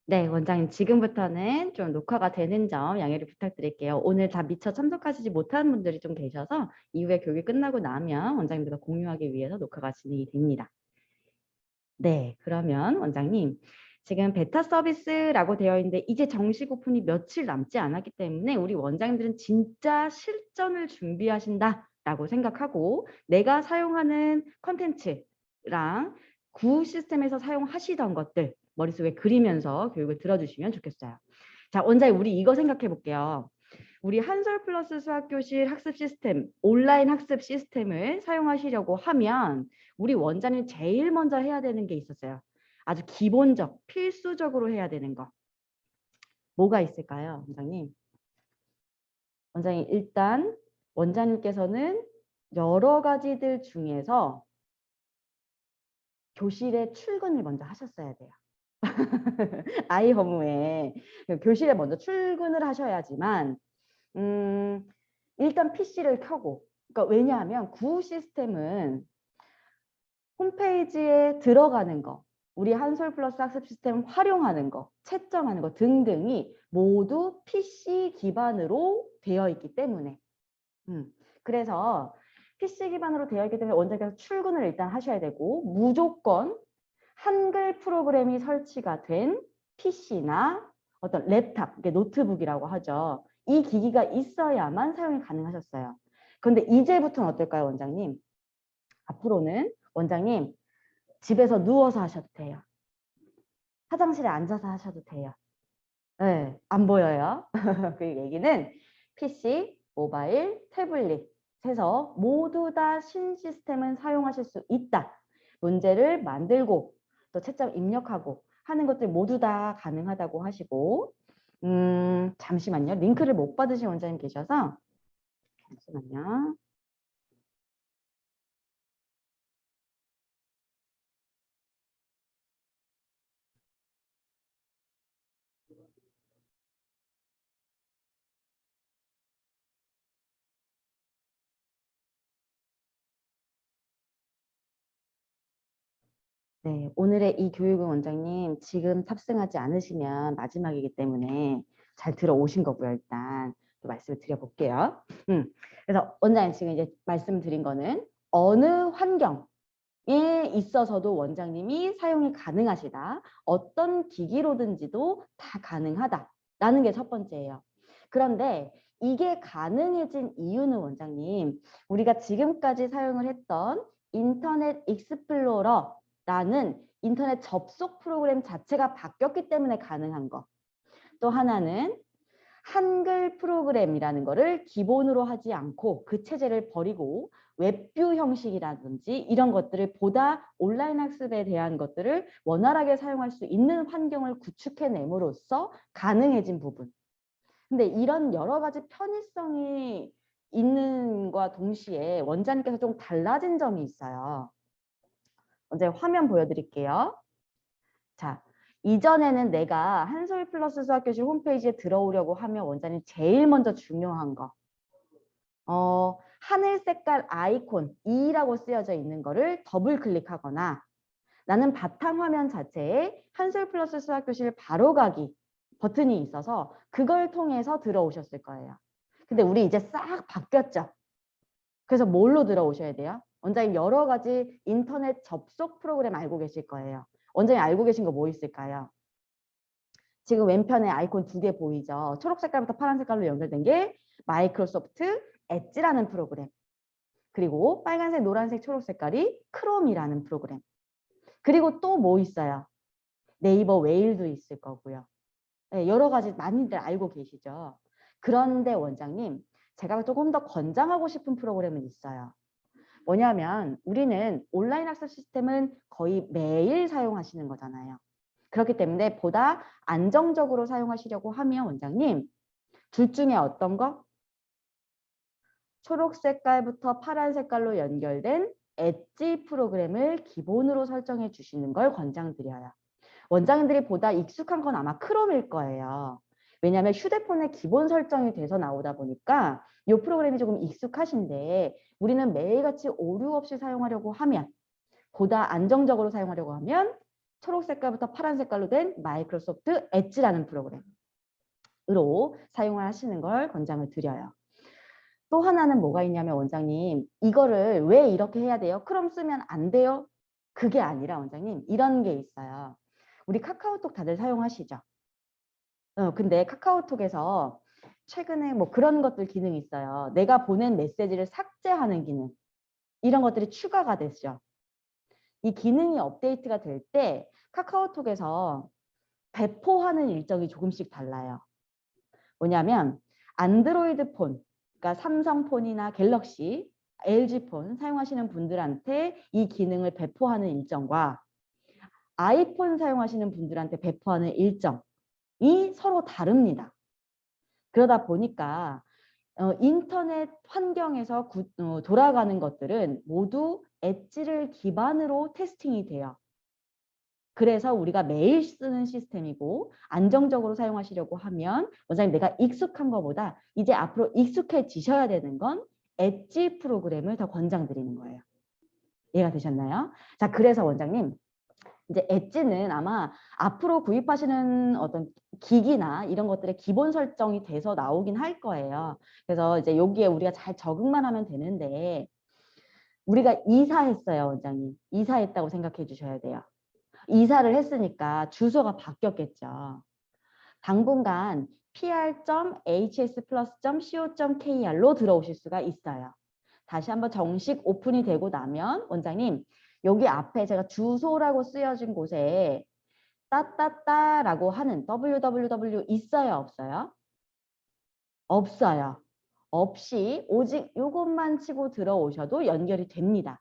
네, 원장님 지금부터는 좀 녹화가 되는 점 양해를 부탁드릴게요. 오늘 다 미처 참석하시지 못한 분들이 좀 계셔서 이후에 교육이 끝나고 나면 원장님들과 공유하기 위해서 녹화가 진행이 됩니다. 네, 그러면 원장님 지금 베타 서비스라고 되어 있는데 이제 정식 오픈이 며칠 남지 않았기 때문에 우리 원장님들은 진짜 실전을 준비하신다라고 생각하고 내가 사용하는 컨텐츠랑 구 시스템에서 사용하시던 것들 머릿속에 그리면서 교육을 들어주시면 좋겠어요. 자, 원장님 우리 이거 생각해 볼게요. 우리 한솔 플러스 수학교실 학습 시스템, 온라인 학습 시스템을 사용하시려고 하면 우리 원장님 제일 먼저 해야 되는 게 있었어요. 아주 기본적, 필수적으로 해야 되는 거. 뭐가 있을까요, 원장님? 원장님 일단 원장님께서는 여러 가지들 중에서 교실에 출근을 먼저 하셨어야 돼요. 아이 허무에 교실에 먼저 출근을 하셔야지만 일단 PC를 켜고, 그러니까 왜냐하면 구 시스템은 홈페이지에 들어가는 거, 우리 한솔 플러스 학습 시스템 활용하는 거, 채점하는 거 등등이 모두 PC 기반으로 되어 있기 때문에 그래서 PC 기반으로 되어 있기 때문에 원장님께서 출근을 일단 하셔야 되고 무조건 한글 프로그램이 설치가 된 PC나 어떤 랩탑, 이게 노트북이라고 하죠. 이 기기가 있어야만 사용이 가능하셨어요. 그런데 이제부터는 어떨까요, 원장님? 앞으로는 원장님 집에서 누워서 하셔도 돼요. 화장실에 앉아서 하셔도 돼요. 네, 안 보여요. 그 얘기는 PC, 모바일, 태블릿에서 모두 다 신시스템을 사용하실 수 있다. 문제를 만들고 또 채점 입력하고 하는 것들 모두 다 가능하다고 하시고 잠시만요. 링크를 못 받으신 원장님 계셔서 잠시만요. 네, 오늘의 이 교육은 원장님 지금 탑승하지 않으시면 마지막이기 때문에 잘 들어오신 거고요. 일단 또 말씀을 드려볼게요. 그래서 원장님 지금 이제 말씀드린 거는 어느 환경에 있어서도 원장님이 사용이 가능하시다. 어떤 기기로든지도 다 가능하다라는 게 첫 번째예요. 그런데 이게 가능해진 이유는 원장님, 우리가 지금까지 사용을 했던 인터넷 익스플로러 라는 인터넷 접속 프로그램 자체가 바뀌었기 때문에 가능한 거. 또 하나는 한글 프로그램이라는 거를 기본으로 하지 않고 그 체제를 버리고 웹뷰 형식이라든지 이런 것들을 보다 온라인 학습에 대한 것들을 원활하게 사용할 수 있는 환경을 구축해냄으로써 가능해진 부분. 근데 이런 여러 가지 편의성이 있는과 동시에 원장님께서 좀 달라진 점이 있어요. 먼저 화면 보여드릴게요. 자, 이전에는 내가 한솔 플러스 수학교실 홈페이지에 들어오려고 하면 원장님 제일 먼저 중요한 거. 하늘 색깔 아이콘 2라고 쓰여져 있는 거를 더블 클릭하거나 나는 바탕화면 자체에 한솔 플러스 수학교실 바로가기 버튼이 있어서 그걸 통해서 들어오셨을 거예요. 근데 우리 이제 싹 바뀌었죠. 그래서 뭘로 들어오셔야 돼요? 원장님 여러 가지 인터넷 접속 프로그램 알고 계실 거예요. 원장님 알고 계신 거 뭐 있을까요? 지금 왼편에 아이콘 2개 보이죠? 초록 색깔부터 파란 색깔로 연결된 게 마이크로소프트 엣지라는 프로그램. 그리고 빨간색, 노란색, 초록 색깔이 크롬이라는 프로그램. 그리고 또 뭐 있어요? 네이버 웨일도 있을 거고요. 네, 여러 가지 많이들 알고 계시죠? 그런데 원장님, 제가 조금 더 권장하고 싶은 프로그램은 있어요. 뭐냐면 우리는 온라인 학습 시스템은 거의 매일 사용하시는 거잖아요. 그렇기 때문에 보다 안정적으로 사용하시려고 하면 원장님 둘 중에 어떤 거? 초록 색깔부터 파란 색깔로 연결된 엣지 프로그램을 기본으로 설정해 주시는 걸 권장드려요. 원장님들이 보다 익숙한 건 아마 크롬일 거예요. 왜냐하면 휴대폰에 기본 설정이 돼서 나오다 보니까 이 프로그램이 조금 익숙하신데 우리는 매일같이 오류 없이 사용하려고 하면 보다 안정적으로 사용하려고 하면 초록 색깔부터 파란 색깔로 된 마이크로소프트 엣지라는 프로그램으로 사용하시는 걸 권장을 드려요. 또 하나는 뭐가 있냐면 원장님 이거를 왜 이렇게 해야 돼요? 크롬 쓰면 안 돼요? 그게 아니라 원장님 이런 게 있어요. 우리 카카오톡 다들 사용하시죠? 근데 카카오톡에서 최근에 뭐 그런 것들 기능이 있어요. 내가 보낸 메시지를 삭제하는 기능. 이런 것들이 추가가 됐죠. 이 기능이 업데이트가 될 때 카카오톡에서 배포하는 일정이 조금씩 달라요. 뭐냐면 안드로이드 폰, 그러니까 삼성폰이나 갤럭시, LG폰 사용하시는 분들한테 이 기능을 배포하는 일정과 아이폰 사용하시는 분들한테 배포하는 일정이 서로 다릅니다. 그러다 보니까 인터넷 환경에서 돌아가는 것들은 모두 엣지를 기반으로 테스팅이 돼요. 그래서 우리가 매일 쓰는 시스템이고 안정적으로 사용하시려고 하면 원장님 내가 익숙한 것보다 이제 앞으로 익숙해지셔야 되는 건 엣지 프로그램을 더 권장드리는 거예요. 이해가 되셨나요? 자, 그래서 원장님 이제 엣지는 아마 앞으로 구입하시는 어떤 기기나 이런 것들의 기본 설정이 돼서 나오긴 할 거예요. 그래서 이제 여기에 우리가 잘 적응만 하면 되는데 우리가 이사했어요, 원장님. 이사했다고 생각해 주셔야 돼요. 이사를 했으니까 주소가 바뀌었겠죠. 당분간 pr.hsplus.co.kr로 들어오실 수가 있어요. 다시 한번 정식 오픈이 되고 나면 원장님 여기 앞에 제가 주소라고 쓰여진 곳에 따따따라고 하는 www 있어요, 없어요? 없어요. 없이 오직 이것만 치고 들어오셔도 연결이 됩니다.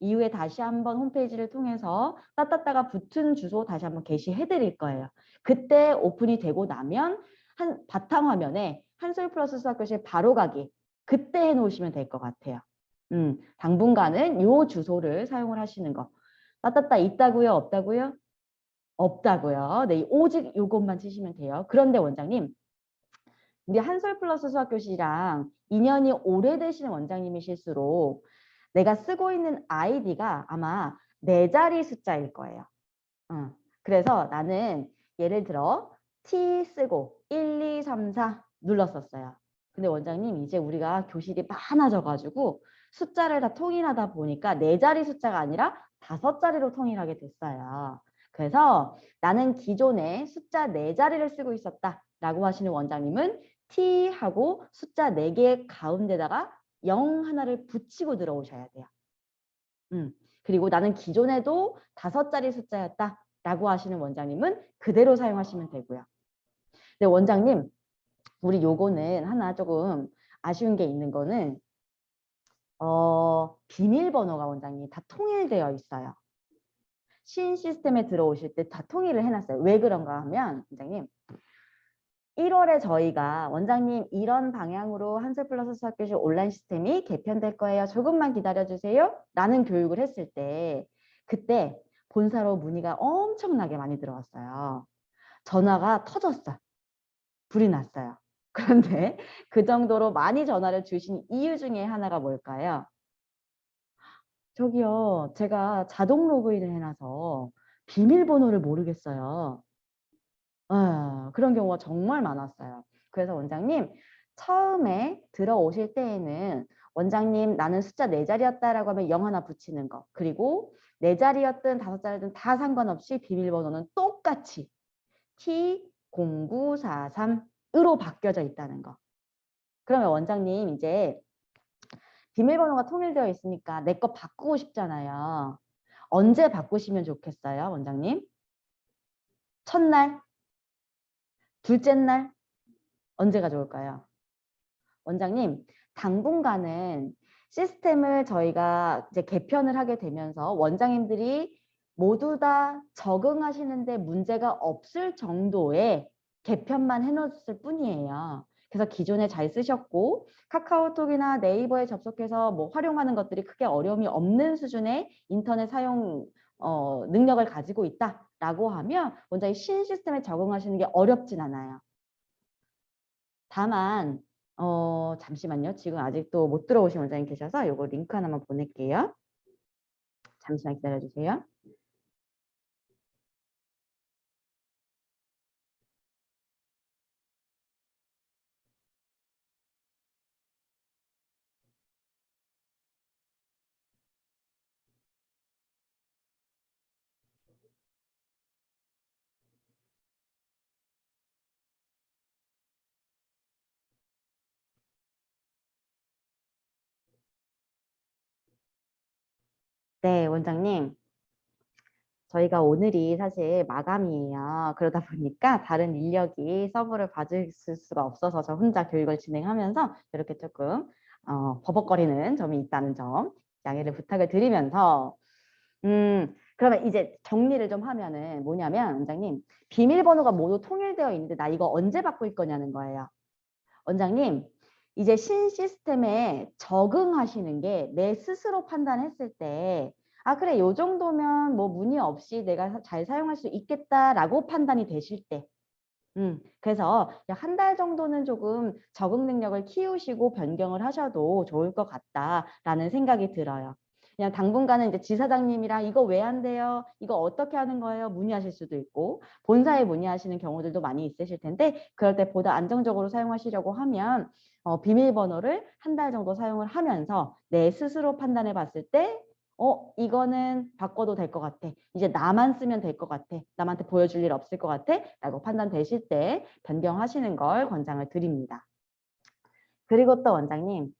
이후에 다시 한번 홈페이지를 통해서 따따따가 붙은 주소 다시 한번 게시해 드릴 거예요. 그때 오픈이 되고 나면 바탕화면에 한솔 플러스 수학교실 바로 가기 그때 해놓으시면 될 것 같아요. 당분간은 요 주소를 사용을 하시는 거. 따따따 있다고요? 없다고요? 없다고요. 네, 오직 요것만 치시면 돼요. 그런데 원장님, 우리 한솔 플러스 수학교실이랑 인연이 오래되시는 원장님이실수록 내가 쓰고 있는 아이디가 아마 4자리 숫자일 거예요. 그래서 나는 예를 들어 T 쓰고 1, 2, 3, 4 눌렀었어요. 근데 원장님 이제 우리가 교실이 많아져가지고 숫자를 다 통일하다 보니까 4자리 숫자가 아니라 5자리로 통일하게 됐어요. 그래서 나는 기존에 숫자 4자리를 쓰고 있었다라고 하시는 원장님은 T하고 숫자 4개 가운데다가 0 하나를 붙이고 들어오셔야 돼요. 그리고 나는 기존에도 5자리 숫자였다라고 하시는 원장님은 그대로 사용하시면 되고요. 근데 원장님, 우리 요거는 하나 조금 아쉬운 게 있는 거는 비밀번호가 원장님 다 통일되어 있어요. 신 시스템에 들어오실 때 다 통일을 해놨어요. 왜 그런가 하면 원장님 1월에 저희가 원장님 이런 방향으로 한솔 플러스 수학교실 온라인 시스템이 개편될 거예요. 조금만 기다려주세요. 라는 교육을 했을 때 그때 본사로 문의가 엄청나게 많이 들어왔어요. 전화가 터졌어요. 불이 났어요. 그런데 그 정도로 많이 전화를 주신 이유 중에 하나가 뭘까요? 저기요, 제가 자동 로그인을 해놔서 비밀번호를 모르겠어요. 그런 경우가 정말 많았어요. 그래서 원장님 처음에 들어오실 때에는 원장님 나는 숫자 4자리였다라고 하면 0 하나 붙이는 거. 그리고 4자리였든 5자리든 다 상관없이 비밀번호는 똑같이 T0943으로 바뀌어져 있다는 거. 그러면 원장님 이제 비밀번호가 통일되어 있으니까 내 거 바꾸고 싶잖아요. 언제 바꾸시면 좋겠어요, 원장님? 첫날? 둘째 날? 언제가 좋을까요? 원장님, 당분간은 시스템을 저희가 이제 개편을 하게 되면서 원장님들이 모두 다 적응하시는데 문제가 없을 정도의 개편만 해놓았을 뿐이에요. 그래서 기존에 잘 쓰셨고 카카오톡이나 네이버에 접속해서 뭐 활용하는 것들이 크게 어려움이 없는 수준의 인터넷 사용 능력을 가지고 있다라고 하면 원장님 신 시스템에 적응하시는 게 어렵진 않아요. 다만 잠시만요. 지금 아직도 못 들어오신 원장님 계셔서 요거 링크 하나만 보낼게요. 잠시만 기다려주세요. 네, 원장님. 저희가 오늘이 사실 마감이에요. 그러다 보니까 다른 인력이 서브를 봐줄 수가 없어서 저 혼자 교육을 진행하면서 이렇게 조금 버벅거리는 점이 있다는 점 양해를 부탁을 드리면서 그러면 이제 정리를 좀 하면은 뭐냐면 원장님 비밀번호가 모두 통일되어 있는데 나 이거 언제 바꿀 거냐는 거예요. 원장님 이제 신시스템에 적응하시는 게 내 스스로 판단했을 때 아 그래 요 정도면 뭐 문의 없이 내가 잘 사용할 수 있겠다라고 판단이 되실 때 그래서 한 달 정도는 조금 적응 능력을 키우시고 변경을 하셔도 좋을 것 같다라는 생각이 들어요. 그냥 당분간은 이제 지사장님이랑 이거 왜 안 돼요? 이거 어떻게 하는 거예요? 문의하실 수도 있고 본사에 문의하시는 경우들도 많이 있으실 텐데 그럴 때 보다 안정적으로 사용하시려고 하면 비밀번호를 한 달 정도 사용을 하면서 내 스스로 판단해 봤을 때 이거는 바꿔도 될 것 같아. 이제 나만 쓰면 될 것 같아. 남한테 보여줄 일 없을 것 같아. 라고 판단되실 때 변경하시는 걸 권장을 드립니다. 그리고 또 원장님,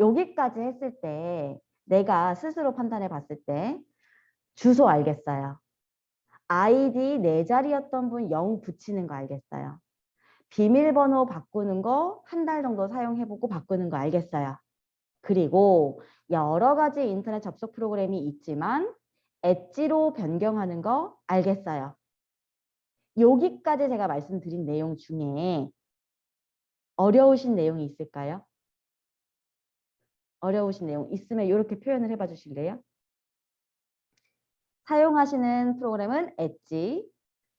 여기까지 했을 때 내가 스스로 판단해 봤을 때 주소 알겠어요. 아이디 네 자리였던 분 0 붙이는 거 알겠어요. 비밀번호 바꾸는 거 한 달 정도 사용해보고 바꾸는 거 알겠어요. 그리고 여러 가지 인터넷 접속 프로그램이 있지만 엣지로 변경하는 거 알겠어요. 여기까지 제가 말씀드린 내용 중에 어려우신 내용이 있을까요? 어려우신 내용 있으면 이렇게 표현을 해봐 주실래요? 사용하시는 프로그램은 엣지,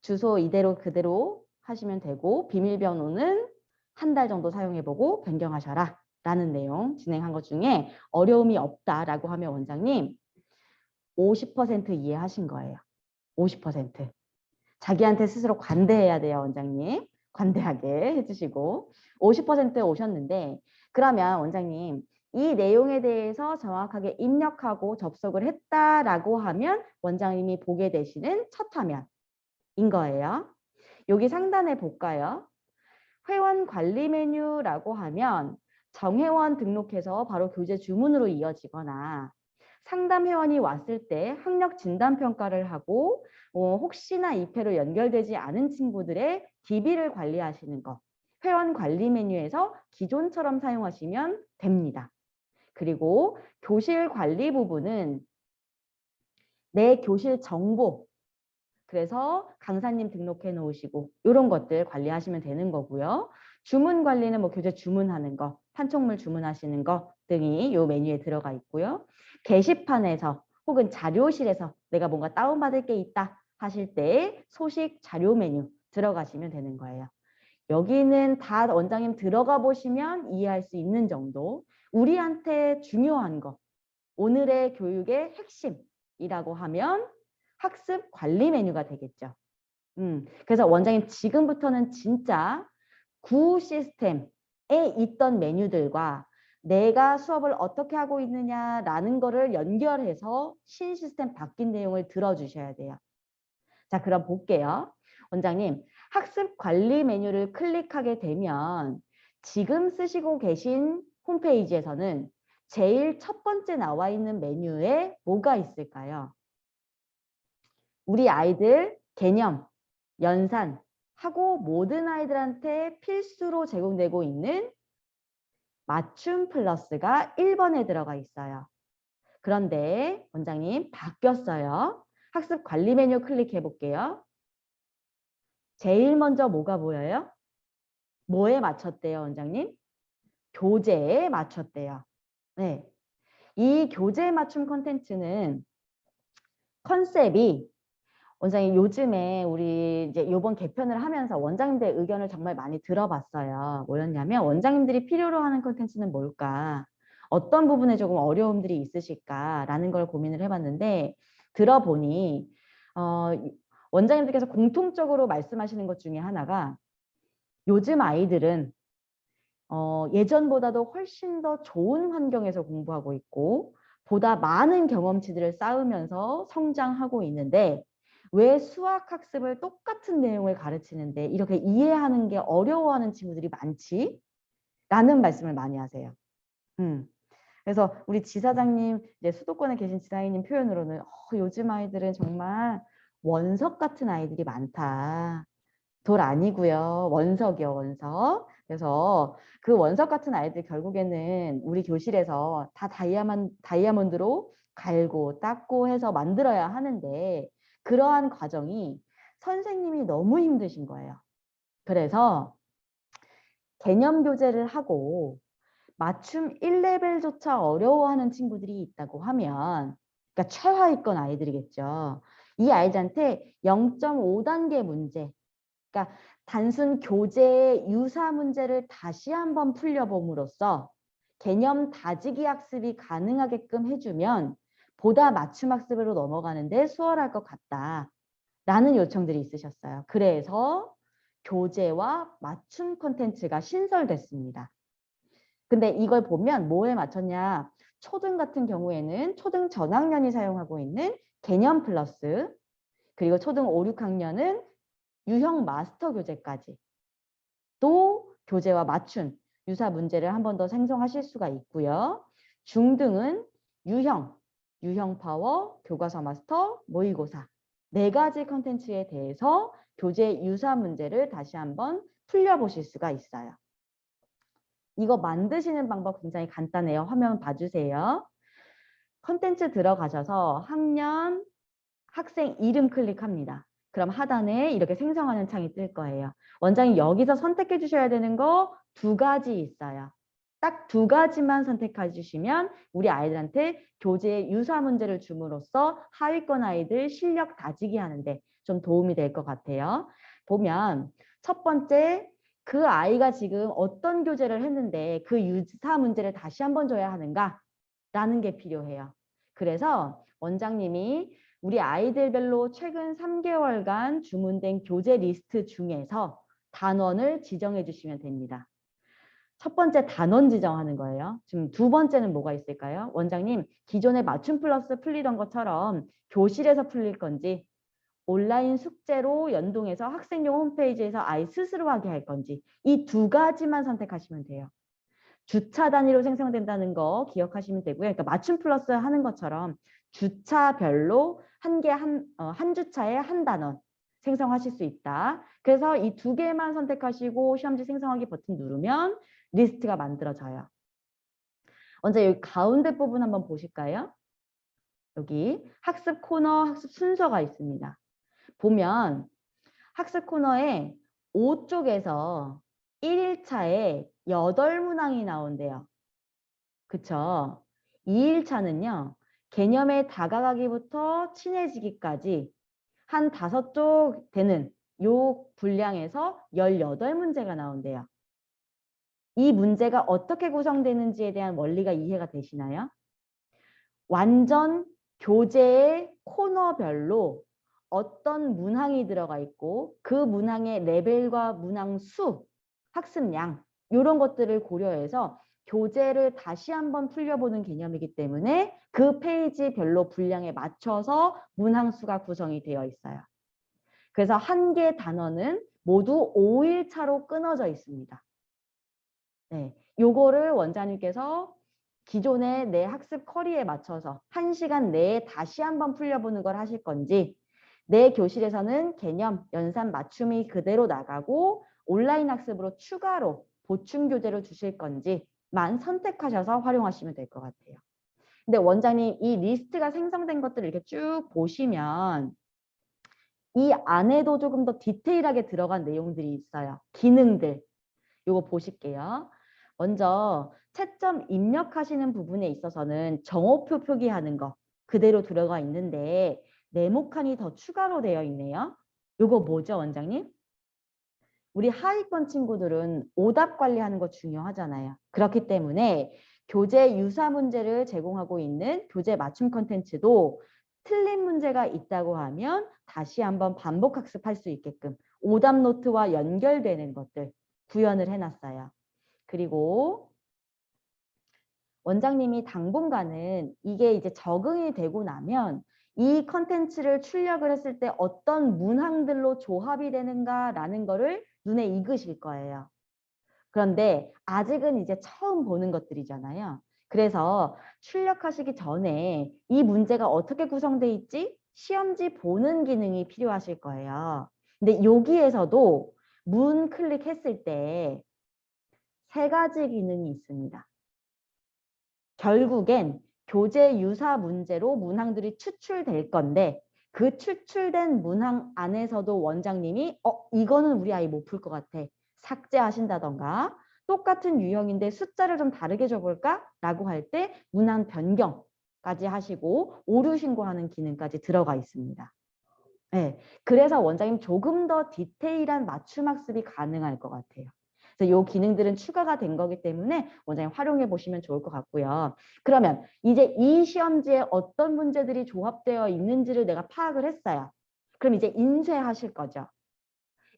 주소 이대로 그대로 하시면 되고 비밀번호는 한 달 정도 사용해보고 변경하셔라 라는 내용 진행한 것 중에 어려움이 없다라고 하면 원장님 50% 이해하신 거예요. 50%. 자기한테 스스로 관대해야 돼요, 원장님. 관대하게 해주시고 50% 오셨는데 그러면 원장님 이 내용에 대해서 정확하게 입력하고 접속을 했다라고 하면 원장님이 보게 되시는 첫 화면인 거예요. 여기 상단에 볼까요? 회원 관리 메뉴라고 하면 정회원 등록해서 바로 교재 주문으로 이어지거나 상담 회원이 왔을 때 학력 진단 평가를 하고 혹시나 입회로 연결되지 않은 친구들의 DB를 관리하시는 거 회원 관리 메뉴에서 기존처럼 사용하시면 됩니다. 그리고 교실 관리 부분은 내 교실 정보 그래서 강사님 등록해 놓으시고 이런 것들 관리하시면 되는 거고요. 주문 관리는 뭐 교재 주문하는 거, 판촉물 주문하시는 거 등이 이 메뉴에 들어가 있고요. 게시판에서 혹은 자료실에서 내가 뭔가 다운받을 게 있다 하실 때 소식 자료 메뉴 들어가시면 되는 거예요. 여기는 다 원장님 들어가 보시면 이해할 수 있는 정도 우리한테 중요한 거 오늘의 교육의 핵심이라고 하면 학습 관리 메뉴가 되겠죠. 그래서 원장님 지금부터는 진짜 구 시스템에 있던 메뉴들과 내가 수업을 어떻게 하고 있느냐라는 거를 연결해서 신 시스템 바뀐 내용을 들어주셔야 돼요. 자, 그럼 볼게요. 원장님, 학습 관리 메뉴를 클릭하게 되면 지금 쓰시고 계신 홈페이지에서는 제일 첫 번째 나와 있는 메뉴에 뭐가 있을까요? 우리 아이들 개념, 연산 하고 모든 아이들한테 필수로 제공되고 있는 맞춤 플러스가 1번에 들어가 있어요. 그런데 원장님 바뀌었어요. 학습 관리 메뉴 클릭해 볼게요. 제일 먼저 뭐가 보여요? 뭐에 맞췄대요, 원장님? 교재에 맞췄대요. 네. 이 교재 맞춤 컨텐츠는 컨셉이 원장님 요즘에 우리 이제 이번 개편을 하면서 원장님들 의견을 정말 많이 들어봤어요. 뭐였냐면 원장님들이 필요로 하는 콘텐츠는 뭘까? 어떤 부분에 조금 어려움들이 있으실까라는 걸 고민을 해봤는데 들어보니 원장님들께서 공통적으로 말씀하시는 것 중에 하나가 요즘 아이들은 예전보다도 훨씬 더 좋은 환경에서 공부하고 있고 보다 많은 경험치들을 쌓으면서 성장하고 있는데 왜 수학 학습을 똑같은 내용을 가르치는데 이렇게 이해하는 게 어려워하는 친구들이 많지? 라는 말씀을 많이 하세요. 음. 그래서 우리 지사장님, 이제 수도권에 계신 지사장님 표현으로는 요즘 아이들은 정말 원석 같은 아이들이 많다. 돌 아니고요. 원석이요, 원석. 그래서 그 원석 같은 아이들 결국에는 우리 교실에서 다 다이아몬드로 갈고 닦고 해서 만들어야 하는데 그러한 과정이 선생님이 너무 힘드신 거예요. 그래서 개념 교재를 하고 맞춤 1레벨조차 어려워하는 친구들이 있다고 하면, 그러니까 최하위권 아이들이겠죠. 이 아이들한테 0.5단계 문제, 그러니까 단순 교재의 유사 문제를 다시 한번 풀려봄으로써 개념 다지기 학습이 가능하게끔 해주면 보다 맞춤 학습으로 넘어가는데 수월할 것 같다라는 요청들이 있으셨어요. 그래서 교재와 맞춤 콘텐츠가 신설됐습니다. 근데 이걸 보면 뭐에 맞췄냐? 초등 같은 경우에는 초등 전학년이 사용하고 있는 개념 플러스, 그리고 초등 5, 6학년은 유형 마스터 교재까지 또 교재와 맞춘 유사 문제를 한 번 더 생성하실 수가 있고요. 중등은 유형 파워, 교과서 마스터, 모의고사 4가지 컨텐츠에 대해서 교재 유사 문제를 다시 한번 풀려보실 수가 있어요. 이거 만드시는 방법 굉장히 간단해요. 화면 봐주세요. 컨텐츠 들어가셔서 학년, 학생 이름 클릭합니다. 그럼 하단에 이렇게 생성하는 창이 뜰 거예요. 원장님 여기서 선택해 주셔야 되는 거 2가지 있어요. 딱 2가지만 선택해 주시면 우리 아이들한테 교재의 유사 문제를 줌으로써 하위권 아이들 실력 다지기 하는데 좀 도움이 될 것 같아요. 보면 첫 번째, 그 아이가 지금 어떤 교재를 했는데 그 유사 문제를 다시 한번 줘야 하는가? 라는 게 필요해요. 그래서 원장님이 우리 아이들별로 최근 3개월간 주문된 교재 리스트 중에서 단원을 지정해 주시면 됩니다. 첫 번째 단원 지정하는 거예요. 지금 2번째는 뭐가 있을까요? 원장님, 기존에 맞춤 플러스 풀리던 것처럼 교실에서 풀릴 건지 온라인 숙제로 연동해서 학생용 홈페이지에서 아이 스스로 하게 할 건지 이 2가지만 선택하시면 돼요. 주차 단위로 생성된다는 거 기억하시면 되고요. 그러니까 맞춤 플러스 하는 것처럼 주차별로 한 주차에 한 단원 생성하실 수 있다. 그래서 이 2개만 선택하시고 시험지 생성하기 버튼 누르면 리스트가 만들어져요. 먼저 여기 가운데 부분 한번 보실까요? 여기 학습 코너, 학습 순서가 있습니다. 보면 학습 코너에 5쪽에서 1일차에 8문항이 나온대요. 그쵸? 2일차는요. 개념에 다가가기부터 친해지기까지 한 5쪽 되는 요 분량에서 18문제가 나온대요. 이 문제가 어떻게 구성되는지에 대한 원리가 이해가 되시나요? 완전 교재의 코너별로 어떤 문항이 들어가 있고 그 문항의 레벨과 문항 수, 학습량 이런 것들을 고려해서 교재를 다시 한번 풀려보는 개념이기 때문에 그 페이지별로 분량에 맞춰서 문항 수가 구성이 되어 있어요. 그래서 한 개 단원은 모두 5일차로 끊어져 있습니다. 네, 요거를 원장님께서 기존의 내 학습 커리에 맞춰서 1시간 내에 다시 한번 풀려보는 걸 하실 건지 내 교실에서는 개념, 연산, 맞춤이 그대로 나가고 온라인 학습으로 추가로 보충 교재로 주실 건지만 선택하셔서 활용하시면 될 것 같아요. 근데 원장님 이 리스트가 생성된 것들을 이렇게 쭉 보시면 이 안에도 조금 더 디테일하게 들어간 내용들이 있어요. 기능들. 요거 보실게요. 먼저 채점 입력하시는 부분에 있어서는 정오표 표기하는 거 그대로 들어가 있는데 네모칸이 더 추가로 되어 있네요. 요거 뭐죠, 원장님? 우리 하위권 친구들은 오답 관리하는 거 중요하잖아요. 그렇기 때문에 교재 유사 문제를 제공하고 있는 교재 맞춤 콘텐츠도 틀린 문제가 있다고 하면 다시 한번 반복 학습할 수 있게끔 오답 노트와 연결되는 것들 구현을 해놨어요. 그리고 원장님이 당분간은 이게 이제 적응이 되고 나면 이 컨텐츠를 출력을 했을 때 어떤 문항들로 조합이 되는가라는 거를 눈에 익으실 거예요. 그런데 아직은 이제 처음 보는 것들이잖아요. 그래서 출력하시기 전에 이 문제가 어떻게 구성돼 있지? 시험지 보는 기능이 필요하실 거예요. 근데 여기에서도 문 클릭했을 때 세 가지 기능이 있습니다. 결국엔 교재 유사 문제로 문항들이 추출될 건데 그 추출된 문항 안에서도 원장님이 이거는 우리 아이 못 풀 것 같아. 삭제하신다던가 똑같은 유형인데 숫자를 좀 다르게 줘볼까? 라고 할 때 문항 변경까지 하시고 오류 신고하는 기능까지 들어가 있습니다. 네, 그래서 원장님 조금 더 디테일한 맞춤 학습이 가능할 것 같아요. 그래서 이 기능들은 추가가 된 거기 때문에 원장님 활용해 보시면 좋을 것 같고요. 그러면 이제 이 시험지에 어떤 문제들이 조합되어 있는지를 내가 파악을 했어요. 그럼 이제 인쇄하실 거죠.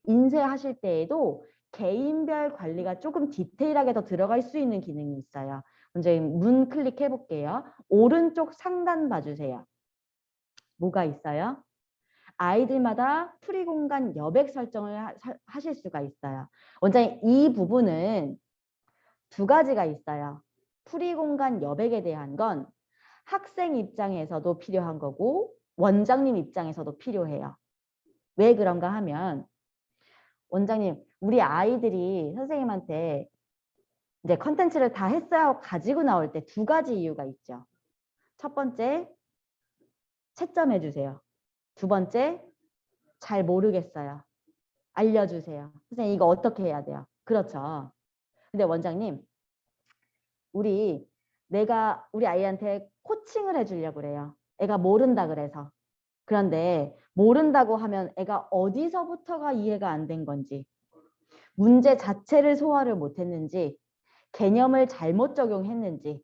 인쇄하실 때에도 개인별 관리가 조금 디테일하게 더 들어갈 수 있는 기능이 있어요. 원장님 문 클릭해 볼게요. 오른쪽 상단 봐주세요. 뭐가 있어요? 아이들마다 프리 공간 여백 설정을 하실 수가 있어요. 원장님 이 부분은 두 가지가 있어요. 프리 공간 여백에 대한 건 학생 입장에서도 필요한 거고 원장님 입장에서도 필요해요. 왜 그런가 하면 원장님 우리 아이들이 선생님한테 이제 컨텐츠를 다 했어야 하고 가지고 나올 때 두 가지 이유가 있죠. 첫 번째 채점해 주세요. 두 번째 잘 모르겠어요. 알려주세요. 선생님 이거 어떻게 해야 돼요? 그렇죠. 근데 원장님 내가 우리 아이한테 코칭을 해주려고 그래요. 애가 모른다 그래서. 그런데 모른다고 하면 애가 어디서부터가 이해가 안 된 건지 문제 자체를 소화를 못했는지 개념을 잘못 적용했는지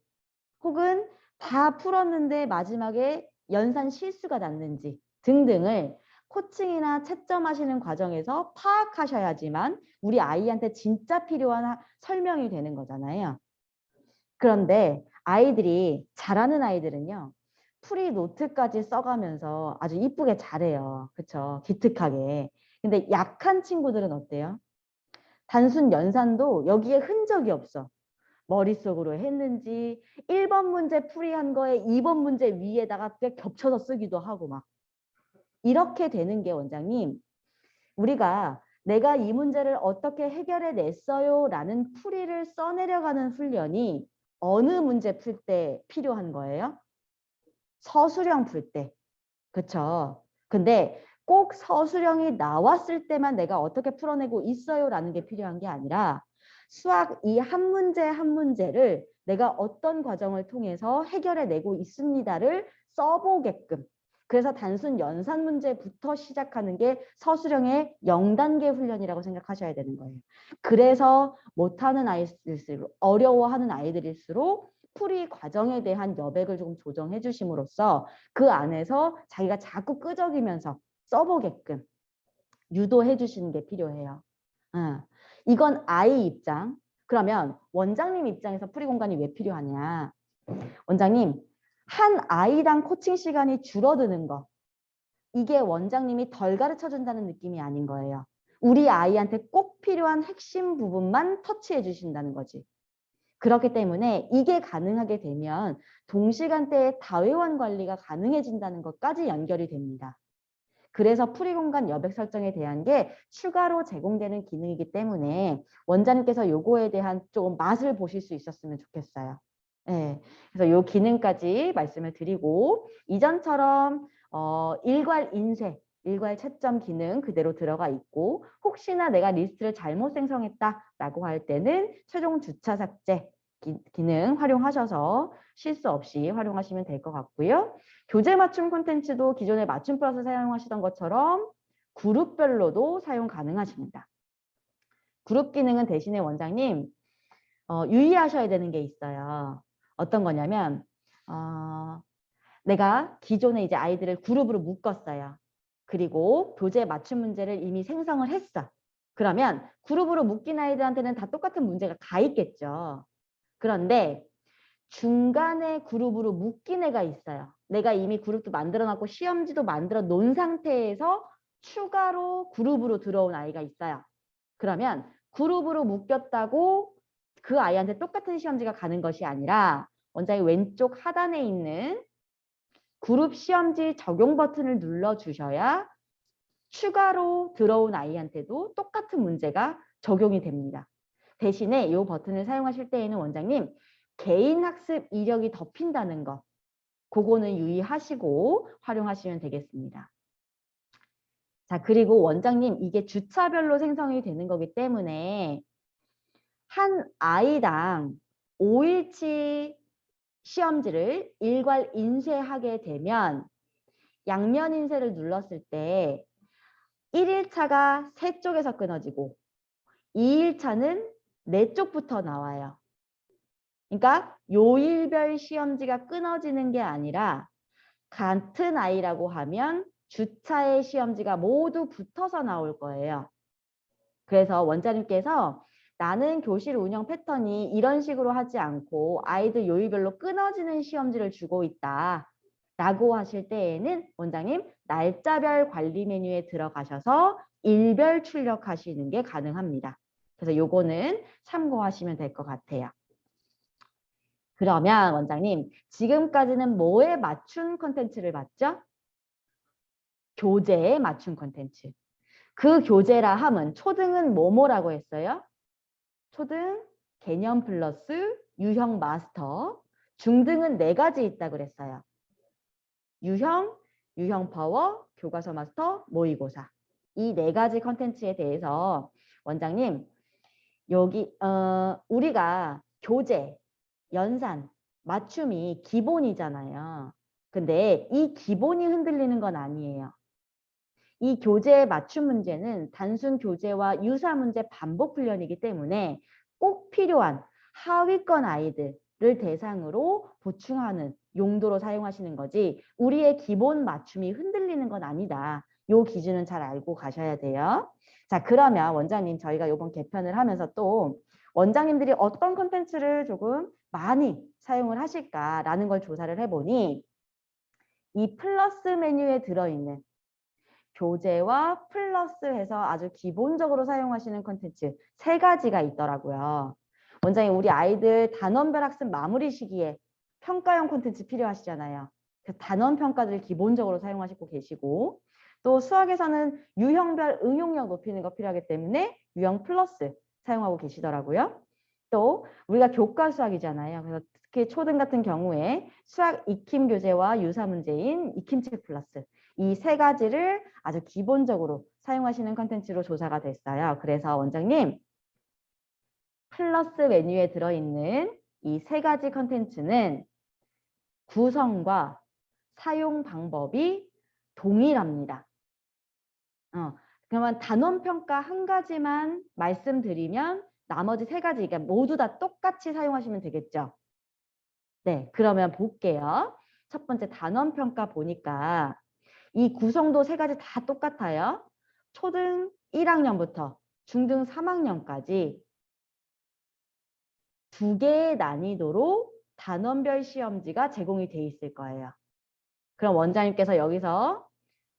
혹은 다 풀었는데 마지막에 연산 실수가 났는지 등등을 코칭이나 채점하시는 과정에서 파악하셔야지만 우리 아이한테 진짜 필요한 설명이 되는 거잖아요. 그런데 아이들이 잘하는 아이들은요. 프리 노트까지 써가면서 아주 이쁘게 잘해요. 그렇죠? 기특하게. 근데 약한 친구들은 어때요? 단순 연산도 여기에 흔적이 없어. 머릿속으로 했는지 1번 문제 풀이한 거에 2번 문제 위에다가 겹쳐서 쓰기도 하고 막 이렇게 되는 게 원장님 우리가 내가 이 문제를 어떻게 해결해 냈어요 라는 풀이를 써내려가는 훈련이 어느 문제 풀 때 필요한 거예요? 서술형 풀 때. 그쵸? 근데 꼭 서술형이 나왔을 때만 내가 어떻게 풀어내고 있어요 라는 게 필요한 게 아니라 수학 이 한 문제 한 문제를 내가 어떤 과정을 통해서 해결해내고 있습니다를 써보게끔 그래서 단순 연산 문제부터 시작하는 게 서술형의 0단계 훈련이라고 생각하셔야 되는 거예요. 그래서 못하는 아이들일수록 어려워하는 아이들일수록 풀이 과정에 대한 여백을 조금 조정해 주심으로써 그 안에서 자기가 자꾸 끄적이면서 써보게끔 유도해 주시는 게 필요해요. 이건 아이 입장. 그러면 원장님 입장에서 풀이 공간이 왜 필요하냐. 원장님 한 아이당 코칭 시간이 줄어드는 거. 이게 원장님이 덜 가르쳐 준다는 느낌이 아닌 거예요. 우리 아이한테 꼭 필요한 핵심 부분만 터치해 주신다는 거지. 그렇기 때문에 이게 가능하게 되면 동시간대에 다회원 관리가 가능해진다는 것까지 연결이 됩니다. 그래서 프리 공간 여백 설정에 대한 게 추가로 제공되는 기능이기 때문에 원장님께서 요거에 대한 조금 맛을 보실 수 있었으면 좋겠어요. 네, 그래서 요 기능까지 말씀을 드리고 이전처럼 일괄 인쇄, 일괄 채점 기능 그대로 들어가 있고 혹시나 내가 리스트를 잘못 생성했다라고 할 때는 최종 주차 삭제 기능 활용하셔서 실수 없이 활용하시면 될 것 같고요. 교재 맞춤 콘텐츠도 기존에 맞춤 플러스 사용하시던 것처럼 그룹별로도 사용 가능하십니다. 그룹 기능은 대신에 원장님 유의하셔야 되는 게 있어요. 어떤 거냐면 내가 기존에 이제 아이들을 그룹으로 묶었어요. 그리고 교재 맞춤 문제를 이미 생성을 했어. 그러면 그룹으로 묶인 아이들한테는 다 똑같은 문제가 가 있겠죠. 그런데 중간에 그룹으로 묶인 애가 있어요. 내가 이미 그룹도 만들어놨고 시험지도 만들어 놓은 상태에서 추가로 그룹으로 들어온 아이가 있어요. 그러면 그룹으로 묶였다고 그 아이한테 똑같은 시험지가 가는 것이 아니라 원장님 왼쪽 하단에 있는 그룹 시험지 적용 버튼을 눌러주셔야 추가로 들어온 아이한테도 똑같은 문제가 적용이 됩니다. 대신에 이 버튼을 사용하실 때에는 원장님 개인 학습 이력이 덮인다는 거 그거는 유의하시고 활용하시면 되겠습니다. 자, 그리고 원장님 이게 주차별로 생성이 되는 거기 때문에 한 아이당 5일치 시험지를 일괄 인쇄하게 되면 양면 인쇄를 눌렀을 때 1일차가 3쪽에서 끊어지고 2일차는 4쪽부터 나와요. 그러니까 요일별 시험지가 끊어지는 게 아니라 같은 아이라고 하면 주차의 시험지가 모두 붙어서 나올 거예요. 그래서 원장님께서 나는 교실 운영 패턴이 이런 식으로 하지 않고 아이들 요일별로 끊어지는 시험지를 주고 있다 라고 하실 때에는 원장님 날짜별 관리 메뉴에 들어가셔서 일별 출력하시는 게 가능합니다. 그래서 요거는 참고하시면 될 것 같아요. 그러면 원장님 지금까지는 뭐에 맞춘 콘텐츠를 봤죠? 교재에 맞춘 콘텐츠. 그 교재라 함은 초등은 뭐뭐라고 했어요? 초등, 개념 플러스, 유형 마스터, 중등은 4가지 있다고 그랬어요. 유형, 유형 파워, 교과서 마스터, 모의고사. 이 4가지 컨텐츠에 대해서 원장님 여기 우리가 교재, 연산, 맞춤이 기본이잖아요. 근데 이 기본이 흔들리는 건 아니에요. 이 교재의 맞춤 문제는 단순 교재와 유사 문제 반복 훈련이기 때문에 꼭 필요한 하위권 아이들을 대상으로 보충하는 용도로 사용하시는 거지 우리의 기본 맞춤이 흔들리는 건 아니다. 요 기준은 잘 알고 가셔야 돼요. 자, 그러면 원장님 저희가 이번 개편을 하면서 또 원장님들이 어떤 콘텐츠를 조금 많이 사용을 하실까라는 걸 조사를 해보니 이 플러스 메뉴에 들어있는 교재와 플러스해서 아주 기본적으로 사용하시는 콘텐츠 3가지가 있더라고요. 원장님 우리 아이들 단원별 학습 마무리 시기에 평가형 콘텐츠 필요하시잖아요. 그 단원 평가들 기본적으로 사용하시고 계시고 또 수학에서는 유형별 응용력 높이는 거 필요하기 때문에 유형 플러스 사용하고 계시더라고요. 또 우리가 교과 수학이잖아요. 그래서 특히 초등 같은 경우에 수학 익힘 교재와 유사 문제인 익힘책 플러스 이 3가지를 아주 기본적으로 사용하시는 컨텐츠로 조사가 됐어요. 그래서 원장님 플러스 메뉴에 들어있는 이 3가지 컨텐츠는 구성과 사용 방법이 동일합니다. 그러면 단원평가 1가지만 말씀드리면 나머지 3가지 그러니까 모두 다 똑같이 사용하시면 되겠죠. 네, 그러면 볼게요. 첫 번째 단원평가 보니까 이 구성도 3가지 다 똑같아요. 초등 1학년부터 중등 3학년까지 2개의 난이도로 단원별 시험지가 제공이 돼 있을 거예요. 그럼 원장님께서 여기서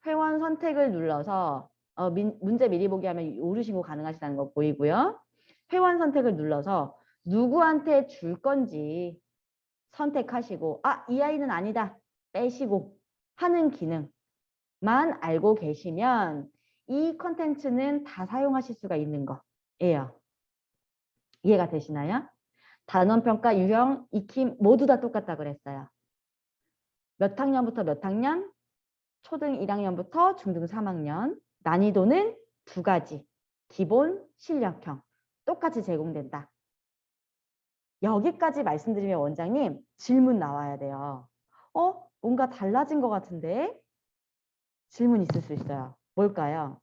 회원 선택을 눌러서 문제 미리 보기 하면 오류신고 가능하시다는 거 보이고요. 회원 선택을 눌러서 누구한테 줄 건지 선택하시고 이 아이는 아니다 빼시고 하는 기능만 알고 계시면 이 컨텐츠는 다 사용하실 수가 있는 거예요. 이해가 되시나요? 단원평가, 유형, 익힘 모두 다 똑같다 그랬어요. 몇 학년부터 몇 학년? 초등 1학년부터 중등 3학년. 난이도는 2가지. 기본, 실력형. 똑같이 제공된다. 여기까지 말씀드리면 원장님 질문 나와야 돼요. 뭔가 달라진 것 같은데? 질문 있을 수 있어요. 뭘까요?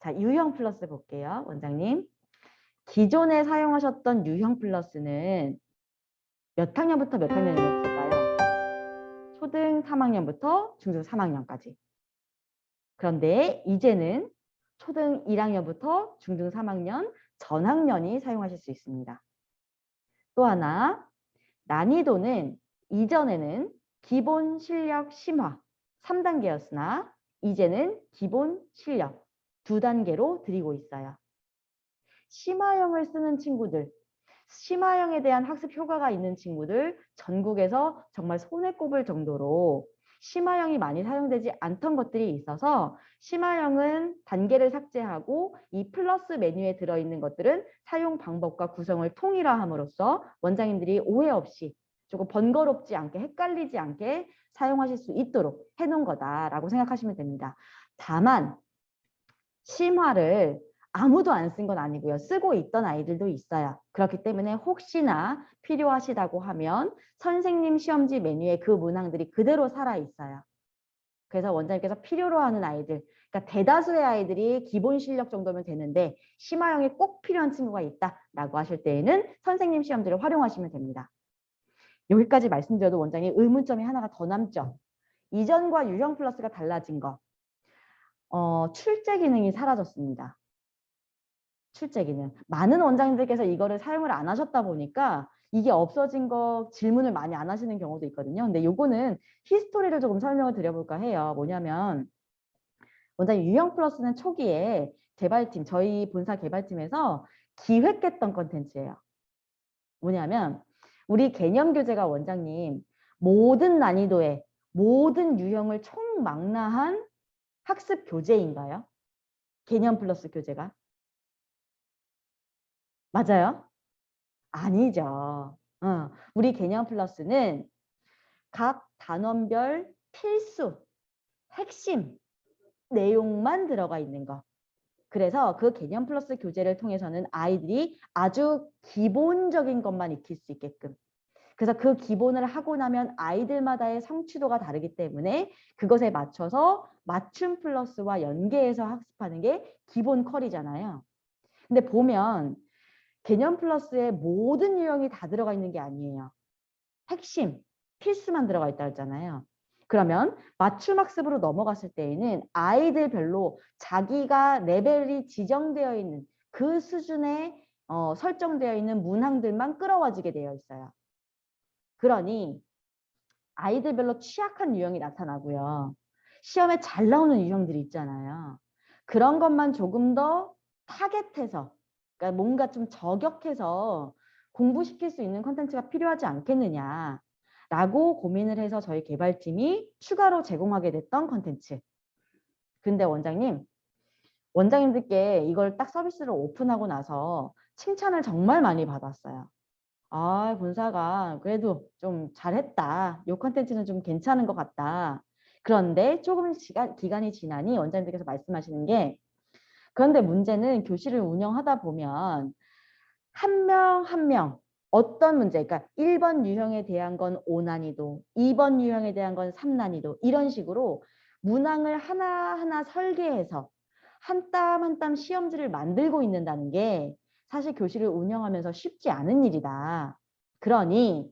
자, 유형 플러스 볼게요. 원장님. 기존에 사용하셨던 유형 플러스는 몇 학년부터 몇 학년이었을까요? 초등 3학년부터 중등 3학년까지. 그런데 이제는 초등 1학년부터 중등 3학년 전학년이 사용하실 수 있습니다. 또 하나, 난이도는 이전에는 기본 실력 심화 3단계였으나 이제는 기본 실력 2단계로 드리고 있어요. 심화형을 쓰는 친구들, 심화형에 대한 학습 효과가 있는 친구들 전국에서 정말 손에 꼽을 정도로 심화형이 많이 사용되지 않던 것들이 있어서 심화형은 단계를 삭제하고 이 플러스 메뉴에 들어있는 것들은 사용 방법과 구성을 통일화함으로써 원장님들이 오해 없이 조금 번거롭지 않게 헷갈리지 않게 사용하실 수 있도록 해놓은 거다라고 생각하시면 됩니다. 다만 심화를 아무도 안 쓴 건 아니고요. 쓰고 있던 아이들도 있어요. 그렇기 때문에 혹시나 필요하시다고 하면 선생님 시험지 메뉴에 그 문항들이 그대로 살아 있어요. 그래서 원장님께서 필요로 하는 아이들, 그러니까 대다수의 아이들이 기본 실력 정도면 되는데 심화형이 꼭 필요한 친구가 있다라고 하실 때에는 선생님 시험지를 활용하시면 됩니다. 여기까지 말씀드려도 원장님 의문점이 하나가 더 남죠. 이전과 유형 플러스가 달라진 거. 출제 기능이 사라졌습니다. 출제 기능. 많은 원장님들께서 이거를 사용을 안 하셨다 보니까 이게 없어진 거 질문을 많이 안 하시는 경우도 있거든요. 근데 요거는 히스토리를 조금 설명을 드려볼까 해요. 뭐냐면 원장님 유형 플러스는 초기에 개발팀, 저희 본사 개발팀에서 기획했던 컨텐츠예요. 뭐냐면 우리 개념 교재가 원장님 모든 난이도의 모든 유형을 총망라한 학습 교재인가요? 개념 플러스 교재가? 맞아요? 아니죠. 우리 개념 플러스는 각 단원별 필수, 핵심 내용만 들어가 있는 거. 그래서 그 개념 플러스 교재를 통해서는 아이들이 아주 기본적인 것만 익힐 수 있게끔. 그래서 그 기본을 하고 나면 아이들마다의 성취도가 다르기 때문에 그것에 맞춰서 맞춤 플러스와 연계해서 학습하는 게 기본 컬이잖아요. 근데 보면 개념 플러스에 모든 유형이 다 들어가 있는 게 아니에요. 핵심, 필수만 들어가 있다 했잖아요. 그러면 맞춤 학습으로 넘어갔을 때에는 아이들별로 자기가 레벨이 지정되어 있는 그 수준에 설정되어 있는 문항들만 끌어와지게 되어 있어요. 그러니 아이들별로 취약한 유형이 나타나고요. 시험에 잘 나오는 유형들이 있잖아요. 그런 것만 조금 더 타겟해서, 그러니까 뭔가 좀 저격해서 공부시킬 수 있는 콘텐츠가 필요하지 않겠느냐라고 고민을 해서 저희 개발팀이 추가로 제공하게 됐던 콘텐츠. 근데 원장님들께 이걸 딱 서비스를 오픈하고 나서 칭찬을 정말 많이 받았어요. 아, 본사가 그래도 좀 잘했다. 이 컨텐츠는 좀 괜찮은 것 같다. 그런데 조금 기간이 지나니 원장님들께서 말씀하시는 게 그런데 문제는 교실을 운영하다 보면 한 명 한 명 어떤 문제, 그러니까 1번 유형에 대한 건 5난이도, 2번 유형에 대한 건 3난이도 이런 식으로 문항을 하나하나 설계해서 한 땀 한 땀 시험지를 만들고 있는다는 게 사실 교실을 운영하면서 쉽지 않은 일이다. 그러니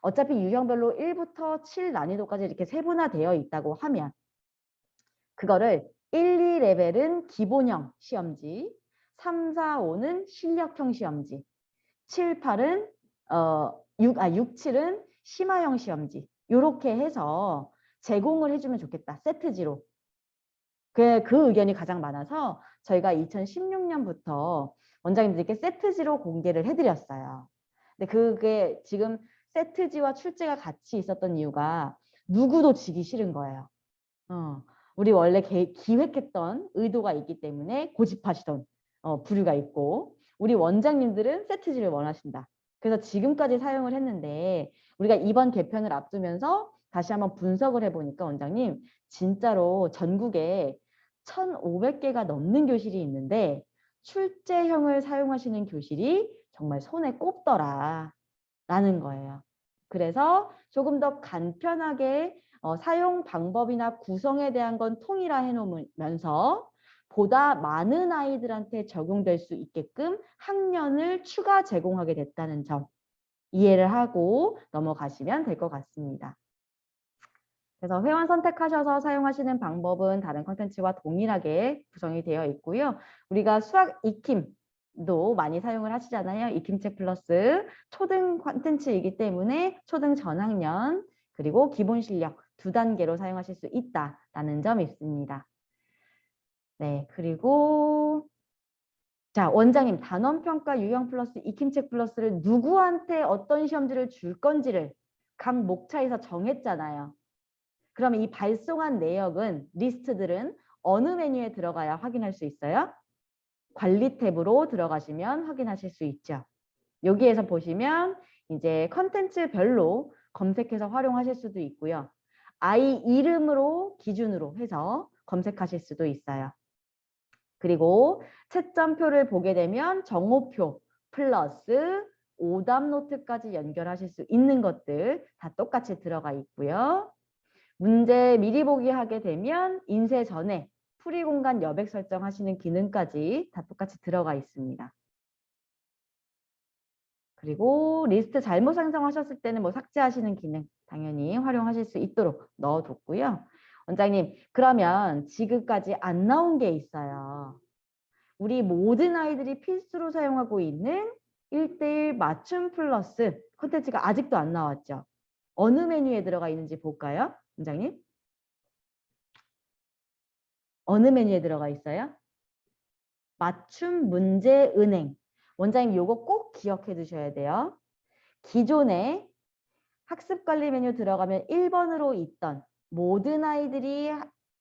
어차피 유형별로 1부터 7 난이도까지 이렇게 세분화되어 있다고 하면 그거를 1, 2레벨은 기본형 시험지, 3, 4, 5는 실력형 시험지, 7, 8은 6, 7은 심화형 시험지 이렇게 해서 제공을 해주면 좋겠다. 세트지로. 그 의견이 가장 많아서 저희가 2016년부터 원장님들께 세트지로 공개를 해드렸어요. 근데 그게 지금 세트지와 출제가 같이 있었던 이유가 누구도 지기 싫은 거예요. 우리 원래 기획했던 의도가 있기 때문에 고집하시던 부류가 있고 우리 원장님들은 세트지를 원하신다. 그래서 지금까지 사용을 했는데 우리가 이번 개편을 앞두면서 다시 한번 분석을 해보니까 원장님 진짜로 전국에 1,500개가 넘는 교실이 있는데 출제형을 사용하시는 교실이 정말 손에 꼽더라 라는 거예요. 그래서 조금 더 간편하게 사용 방법이나 구성에 대한 건 통일화해 놓으면서 보다 많은 아이들한테 적용될 수 있게끔 학년을 추가 제공하게 됐다는 점 이해를 하고 넘어가시면 될 것 같습니다. 그래서 회원 선택하셔서 사용하시는 방법은 다른 콘텐츠와 동일하게 구성이 되어 있고요. 우리가 수학 익힘도 많이 사용을 하시잖아요. 익힘책 플러스 초등 콘텐츠이기 때문에 초등 전학년 그리고 기본 실력 두 단계로 사용하실 수 있다라는 점이 있습니다. 네, 그리고 자, 원장님, 단원평가 유형 플러스 익힘책 플러스를 누구한테 어떤 시험지를 줄 건지를 각 목차에서 정했잖아요. 그러면 이 발송한 내역은, 리스트들은 어느 메뉴에 들어가야 확인할 수 있어요? 관리 탭으로 들어가시면 확인하실 수 있죠. 여기에서 보시면 이제 컨텐츠별로 검색해서 활용하실 수도 있고요. 아이 이름으로 기준으로 해서 검색하실 수도 있어요. 그리고 채점표를 보게 되면 정오표 플러스 오답 노트까지 연결하실 수 있는 것들 다 똑같이 들어가 있고요. 문제 미리 보기 하게 되면 인쇄 전에 풀이 공간 여백 설정하시는 기능까지 다 똑같이 들어가 있습니다. 그리고 리스트 잘못 생성하셨을 때는 뭐 삭제하시는 기능 당연히 활용하실 수 있도록 넣어뒀고요. 원장님, 그러면 지금까지 안 나온 게 있어요. 우리 모든 아이들이 필수로 사용하고 있는 1:1 맞춤 플러스 콘텐츠가 아직도 안 나왔죠. 어느 메뉴에 들어가 있는지 볼까요? 원장님? 어느 메뉴에 들어가 있어요? 맞춤 문제 은행. 원장님 요거 꼭 기억해 두셔야 돼요. 기존에 학습관리 메뉴 들어가면 1번으로 있던 모든 아이들이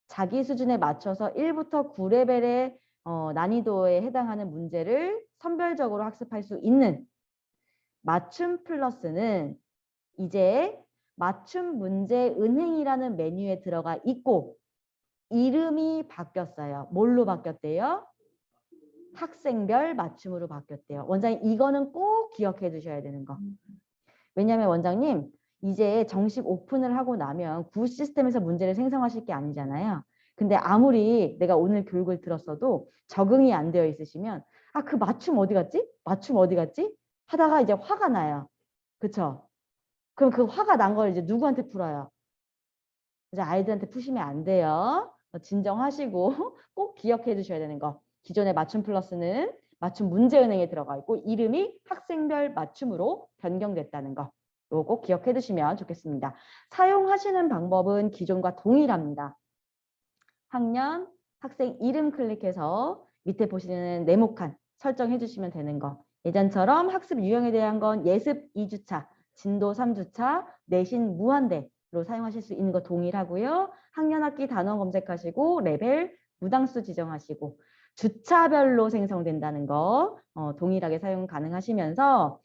자기 수준에 맞춰서 1부터 9레벨의 난이도에 해당하는 문제를 선별적으로 학습할 수 있는 맞춤 플러스는 이제 맞춤 문제 은행이라는 메뉴에 들어가 있고 이름이 바뀌었어요. 뭘로 바뀌었대요? 학생별 맞춤으로 바뀌었대요. 원장님 이거는 꼭 기억해 두셔야 되는 거. 왜냐하면 원장님 이제 정식 오픈을 하고 나면 구 시스템에서 문제를 생성하실 게 아니잖아요. 근데 아무리 내가 오늘 교육을 들었어도 적응이 안 되어 있으시면 아, 그 맞춤 어디 갔지? 맞춤 어디 갔지? 하다가 이제 화가 나요. 그쵸? 그럼 그 화가 난 걸 이제 누구한테 풀어요? 이제 아이들한테 푸시면 안 돼요. 진정하시고 꼭 기억해 두셔야 되는 거. 기존의 맞춤 플러스는 맞춤 문제은행에 들어가 있고 이름이 학생별 맞춤으로 변경됐다는 거. 이거 꼭 기억해 두시면 좋겠습니다. 사용하시는 방법은 기존과 동일합니다. 학년, 학생 이름 클릭해서 밑에 보시는 네모칸 설정해 주시면 되는 거. 예전처럼 학습 유형에 대한 건 예습 2주차, 진도 3주차, 내신 무한대로 사용하실 수 있는 거 동일하고요. 학년 학기 단원 검색하시고 레벨 무당수 지정하시고 주차별로 생성된다는 거 동일하게 사용 가능하시면서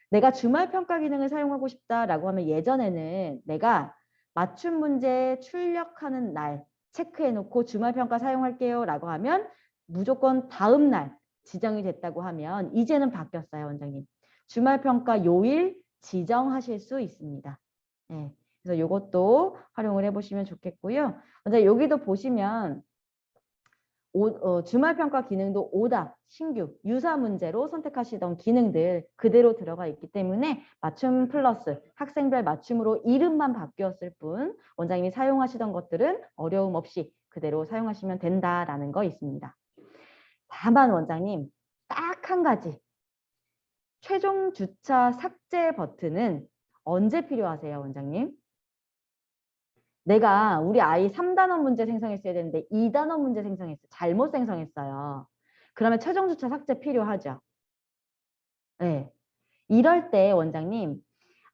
내가 주말 평가 기능을 사용하고 싶다라고 하면 예전에는 내가 맞춤 문제 출력하는 날 체크해 놓고 주말 평가 사용할게요 라고 하면 무조건 다음 날 지정이 됐다고 하면 이제는 바뀌었어요, 원장님. 주말 평가 요일 지정하실 수 있습니다. 네, 그래서 이것도 활용을 해보시면 좋겠고요. 원장님 여기도 보시면 주말평가 기능도 오답, 신규, 유사 문제로 선택하시던 기능들 그대로 들어가 있기 때문에 맞춤 플러스 학생별 맞춤으로 이름만 바뀌었을 뿐 원장님이 사용하시던 것들은 어려움 없이 그대로 사용하시면 된다라는 거 있습니다. 다만 원장님 딱 한 가지 최종 주차 삭제 버튼은 언제 필요하세요, 원장님? 내가 우리 아이 3단원 문제 생성했어야 되는데 2단원 문제 생성했어요. 잘못 생성했어요. 그러면 최종 주차 삭제 필요하죠. 네. 이럴 때 원장님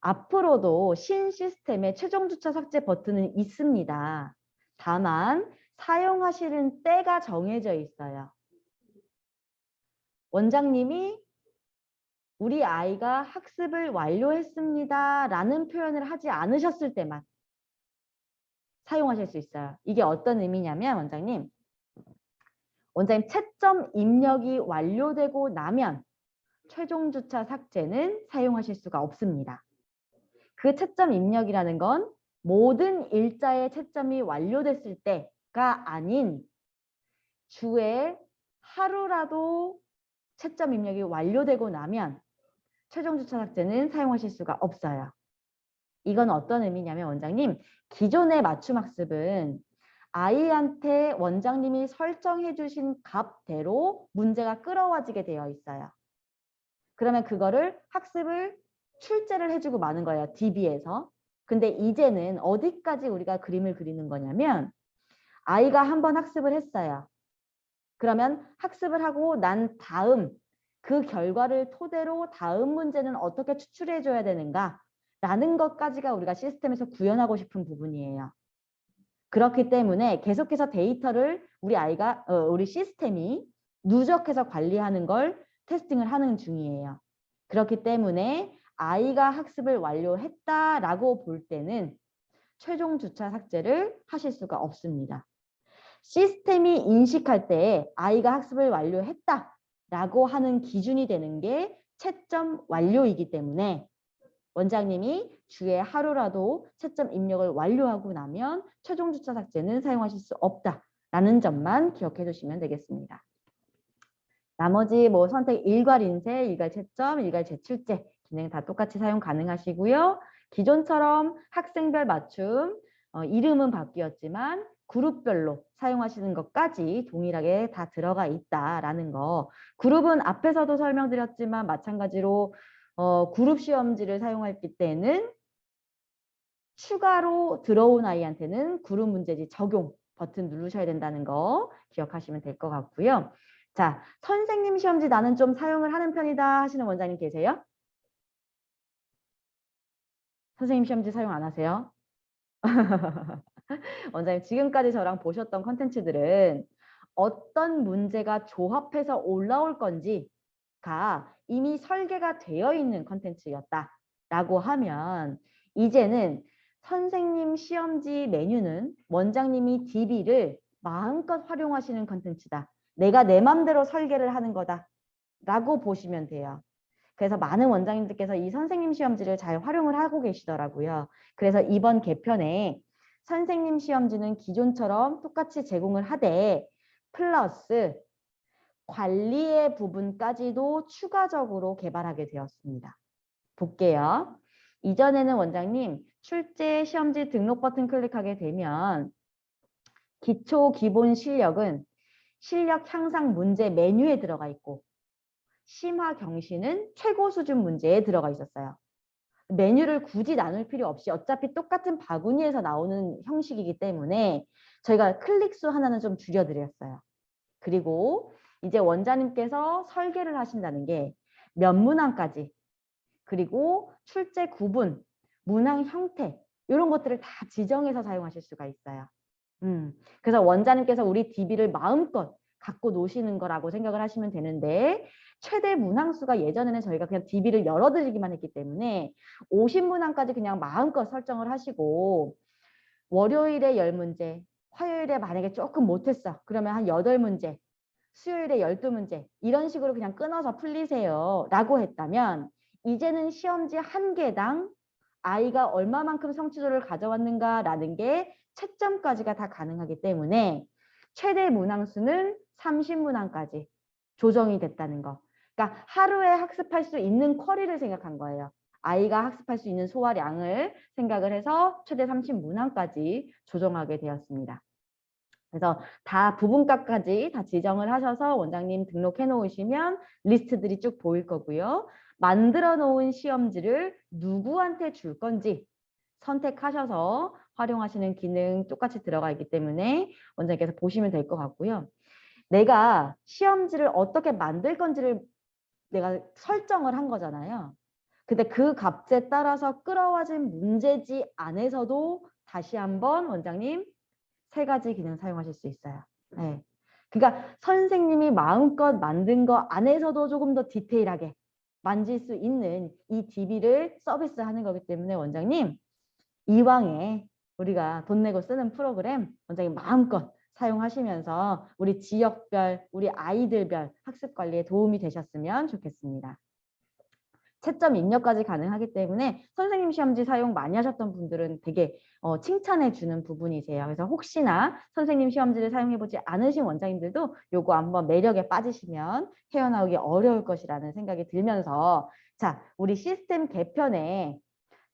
앞으로도 신 시스템에 최종 주차 삭제 버튼은 있습니다. 다만 사용하시는 때가 정해져 있어요. 원장님이 우리 아이가 학습을 완료했습니다 라는 표현을 하지 않으셨을 때만 사용하실 수 있어요. 이게 어떤 의미냐면 원장님 채점 입력이 완료되고 나면 최종 주차 삭제는 사용하실 수가 없습니다. 그 채점 입력이라는 건 모든 일자의 채점이 완료됐을 때가 아닌 주에 하루라도 채점 입력이 완료되고 나면 최종 주차 삭제는 사용하실 수가 없어요. 이건 어떤 의미냐면 원장님 기존의 맞춤 학습은 아이한테 원장님이 설정해 주신 값대로 문제가 끌어와지게 되어 있어요. 그러면 그거를 학습을 출제를 해주고 마는 거예요. DB에서. 근데 이제는 어디까지 우리가 그림을 그리는 거냐면 아이가 한번 학습을 했어요. 그러면 학습을 하고 난 다음 그 결과를 토대로 다음 문제는 어떻게 추출해 줘야 되는가 라는 것까지가 우리가 시스템에서 구현하고 싶은 부분이에요. 그렇기 때문에 계속해서 데이터를 우리 시스템이 누적해서 관리하는 걸 테스팅을 하는 중이에요. 그렇기 때문에 아이가 학습을 완료했다라고 볼 때는 최종 주차 삭제를 하실 수가 없습니다. 시스템이 인식할 때 아이가 학습을 완료했다라고 하는 기준이 되는 게 채점 완료이기 때문에 원장님이 주에 하루라도 채점 입력을 완료하고 나면 최종 주차 삭제는 사용하실 수 없다라는 점만 기억해 주시면 되겠습니다. 나머지 뭐 선택 일괄 인쇄, 일괄 채점, 일괄 재출제 기능 다 똑같이 사용 가능하시고요. 기존처럼 학생별 맞춤, 이름은 바뀌었지만 그룹별로 사용하시는 것까지 동일하게 다 들어가 있다라는 거. 그룹은 앞에서도 설명드렸지만 마찬가지로 그룹 시험지를 사용할 때는 추가로 들어온 아이한테는 그룹 문제지 적용 버튼 누르셔야 된다는 거 기억하시면 될 것 같고요. 자, 선생님 시험지 나는 좀 사용을 하는 편이다 하시는 원장님 계세요? 선생님 시험지 사용 안 하세요? 원장님 지금까지 저랑 보셨던 컨텐츠들은 어떤 문제가 조합해서 올라올 건지가 이미 설계가 되어 있는 컨텐츠였다라고 하면 이제는 선생님 시험지 메뉴는 원장님이 DB를 마음껏 활용하시는 컨텐츠다. 내가 내 맘대로 설계를 하는 거다라고 보시면 돼요. 그래서 많은 원장님들께서 이 선생님 시험지를 잘 활용을 하고 계시더라고요. 그래서 이번 개편에 선생님 시험지는 기존처럼 똑같이 제공을 하되 플러스 관리의 부분까지도 추가적으로 개발하게 되었습니다. 볼게요. 이전에는 원장님 출제 시험지 등록 버튼 클릭하게 되면 기초 기본 실력은 실력 향상 문제 메뉴에 들어가 있고 심화 경시는 최고 수준 문제에 들어가 있었어요. 메뉴를 굳이 나눌 필요 없이 어차피 똑같은 바구니에서 나오는 형식이기 때문에 저희가 클릭수 하나는 좀 줄여드렸어요. 그리고 이제 원장님께서 설계를 하신다는 게 몇 문항까지 그리고 출제 구분, 문항 형태 이런 것들을 다 지정해서 사용하실 수가 있어요. 그래서 원장님께서 우리 DB를 마음껏 갖고 노시는 거라고 생각을 하시면 되는데 최대 문항수가 예전에는 저희가 그냥 DB를 열어드리기만 했기 때문에 50문항까지 그냥 마음껏 설정을 하시고 월요일에 10문제, 화요일에 만약에 조금 못했어. 그러면 한 8문제, 수요일에 12문제 이런 식으로 그냥 끊어서 풀리세요 라고 했다면 이제는 시험지 한 개당 아이가 얼마만큼 성취도를 가져왔는가라는 게 채점까지가 다 가능하기 때문에 최대 문항수는 30문항까지 조정이 됐다는 거. 그러니까 하루에 학습할 수 있는 쿼리를 생각한 거예요. 아이가 학습할 수 있는 소화량을 생각을 해서 최대 30문항까지 조정하게 되었습니다. 그래서 다 부분값까지 다 지정을 하셔서 원장님 등록해 놓으시면 리스트들이 쭉 보일 거고요. 만들어 놓은 시험지를 누구한테 줄 건지 선택하셔서 활용하시는 기능 똑같이 들어가 있기 때문에 원장님께서 보시면 될 것 같고요. 내가 시험지를 어떻게 만들 건지를 내가 설정을 한 거잖아요. 근데 그 값에 따라서 끌어와진 문제지 안에서도 다시 한번 원장님 3가지 기능 사용하실 수 있어요. 네. 그러니까 선생님이 마음껏 만든 거 안에서도 조금 더 디테일하게 만질 수 있는 이 DB를 서비스하는 거기 때문에 원장님 이왕에 우리가 돈 내고 쓰는 프로그램 원장님 마음껏 사용하시면서 우리 지역별, 우리 아이들별 학습 관리에 도움이 되셨으면 좋겠습니다. 채점 입력까지 가능하기 때문에 선생님 시험지 사용 많이 하셨던 분들은 되게 칭찬해 주는 부분이세요. 그래서 혹시나 선생님 시험지를 사용해보지 않으신 원장님들도 요거 한번 매력에 빠지시면 헤어나오기 어려울 것이라는 생각이 들면서 자, 우리 시스템 개편에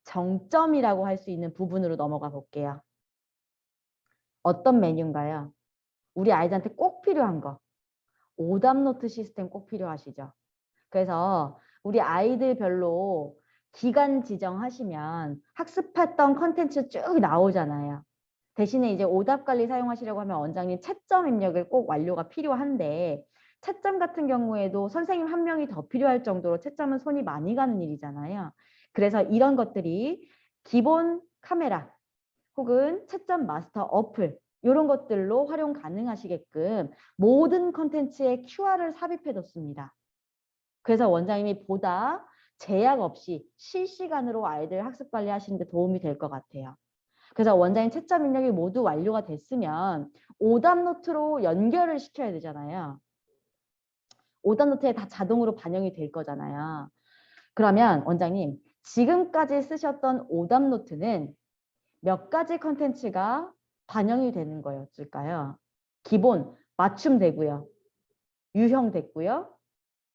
정점이라고 할 수 있는 부분으로 넘어가 볼게요. 어떤 메뉴인가요? 우리 아이들한테 꼭 필요한 거. 오답노트 시스템 꼭 필요하시죠? 그래서 우리 아이들별로 기간 지정하시면 학습했던 컨텐츠 쭉 나오잖아요. 대신에 이제 오답 관리 사용하시려고 하면 원장님 채점 입력을 꼭 완료가 필요한데 채점 같은 경우에도 선생님 한 명이 더 필요할 정도로 채점은 손이 많이 가는 일이잖아요. 그래서 이런 것들이 기본 카메라 혹은 채점 마스터 어플 이런 것들로 활용 가능하시게끔 모든 컨텐츠에 QR을 삽입해뒀습니다. 그래서 원장님이 보다 제약 없이 실시간으로 아이들 학습 관리하시는 데 도움이 될 것 같아요. 그래서 원장님 채점 입력이 모두 완료가 됐으면 오답 노트로 연결을 시켜야 되잖아요. 오답 노트에 다 자동으로 반영이 될 거잖아요. 그러면 원장님 지금까지 쓰셨던 오답 노트는 몇 가지 컨텐츠가 반영이 되는 거였을까요? 기본 맞춤 되고요. 유형 됐고요.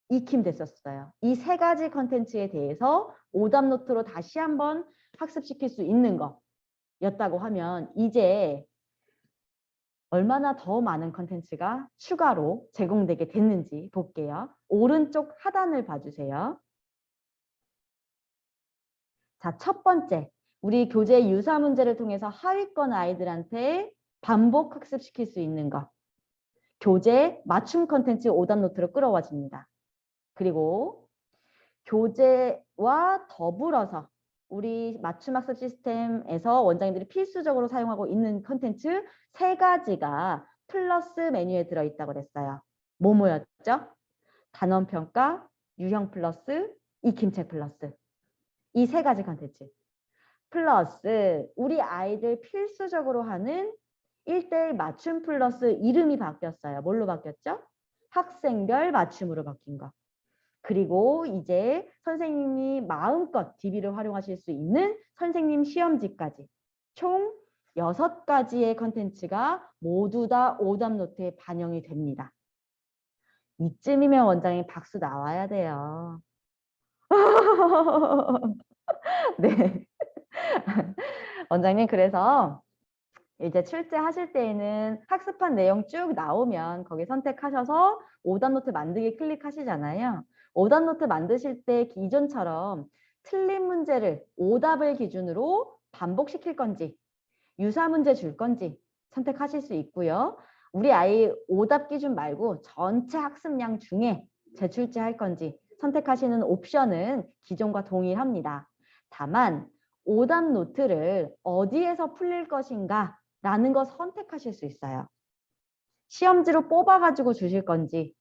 익힘 됐었어요. 이 세 가지 컨텐츠에 대해서 오답 노트로 다시 한번 학습시킬 수 있는 거였다고 하면 이제 얼마나 더 많은 컨텐츠가 추가로 제공되게 됐는지 볼게요. 오른쪽 하단을 봐주세요. 자, 첫 번째, 우리 교재 유사 문제를 통해서 하위권 아이들한테 반복 학습시킬 수 있는 것. 교재 맞춤 컨텐츠 오답 노트로 끌어와집니다. 그리고 교재와 더불어서 우리 맞춤 학습 시스템에서 원장님들이 필수적으로 사용하고 있는 컨텐츠 세 가지가 플러스 메뉴에 들어있다고 그랬어요. 뭐였죠? 단원평가, 유형 플러스, 익힘책 플러스. 이 세 가지 컨텐츠. 플러스 우리 아이들 필수적으로 하는 1:1 맞춤 플러스 이름이 바뀌었어요. 뭘로 바뀌었죠? 학생별 맞춤으로 바뀐 거. 그리고 이제 선생님이 마음껏 DB를 활용하실 수 있는 선생님 시험지까지 총 6가지의 컨텐츠가 모두 다 오답 노트에 반영이 됩니다. 이쯤이면 원장님 박수 나와야 돼요. 네. 원장님 그래서 이제 출제하실 때에는 학습한 내용 쭉 나오면 거기 선택하셔서 오답노트 만들기 클릭하시잖아요. 오답노트 만드실 때 이전처럼 틀린 문제를 오답을 기준으로 반복시킬 건지 유사 문제 줄 건지 선택하실 수 있고요. 우리 아이 오답 기준 말고 전체 학습량 중에 재출제할 건지 선택하시는 옵션은 기존과 동일합니다. 다만 오답 노트를 어디에서 풀릴 것인가 라는 거 선택하실 수 있어요. 시험지로 뽑아가지고 주실 건지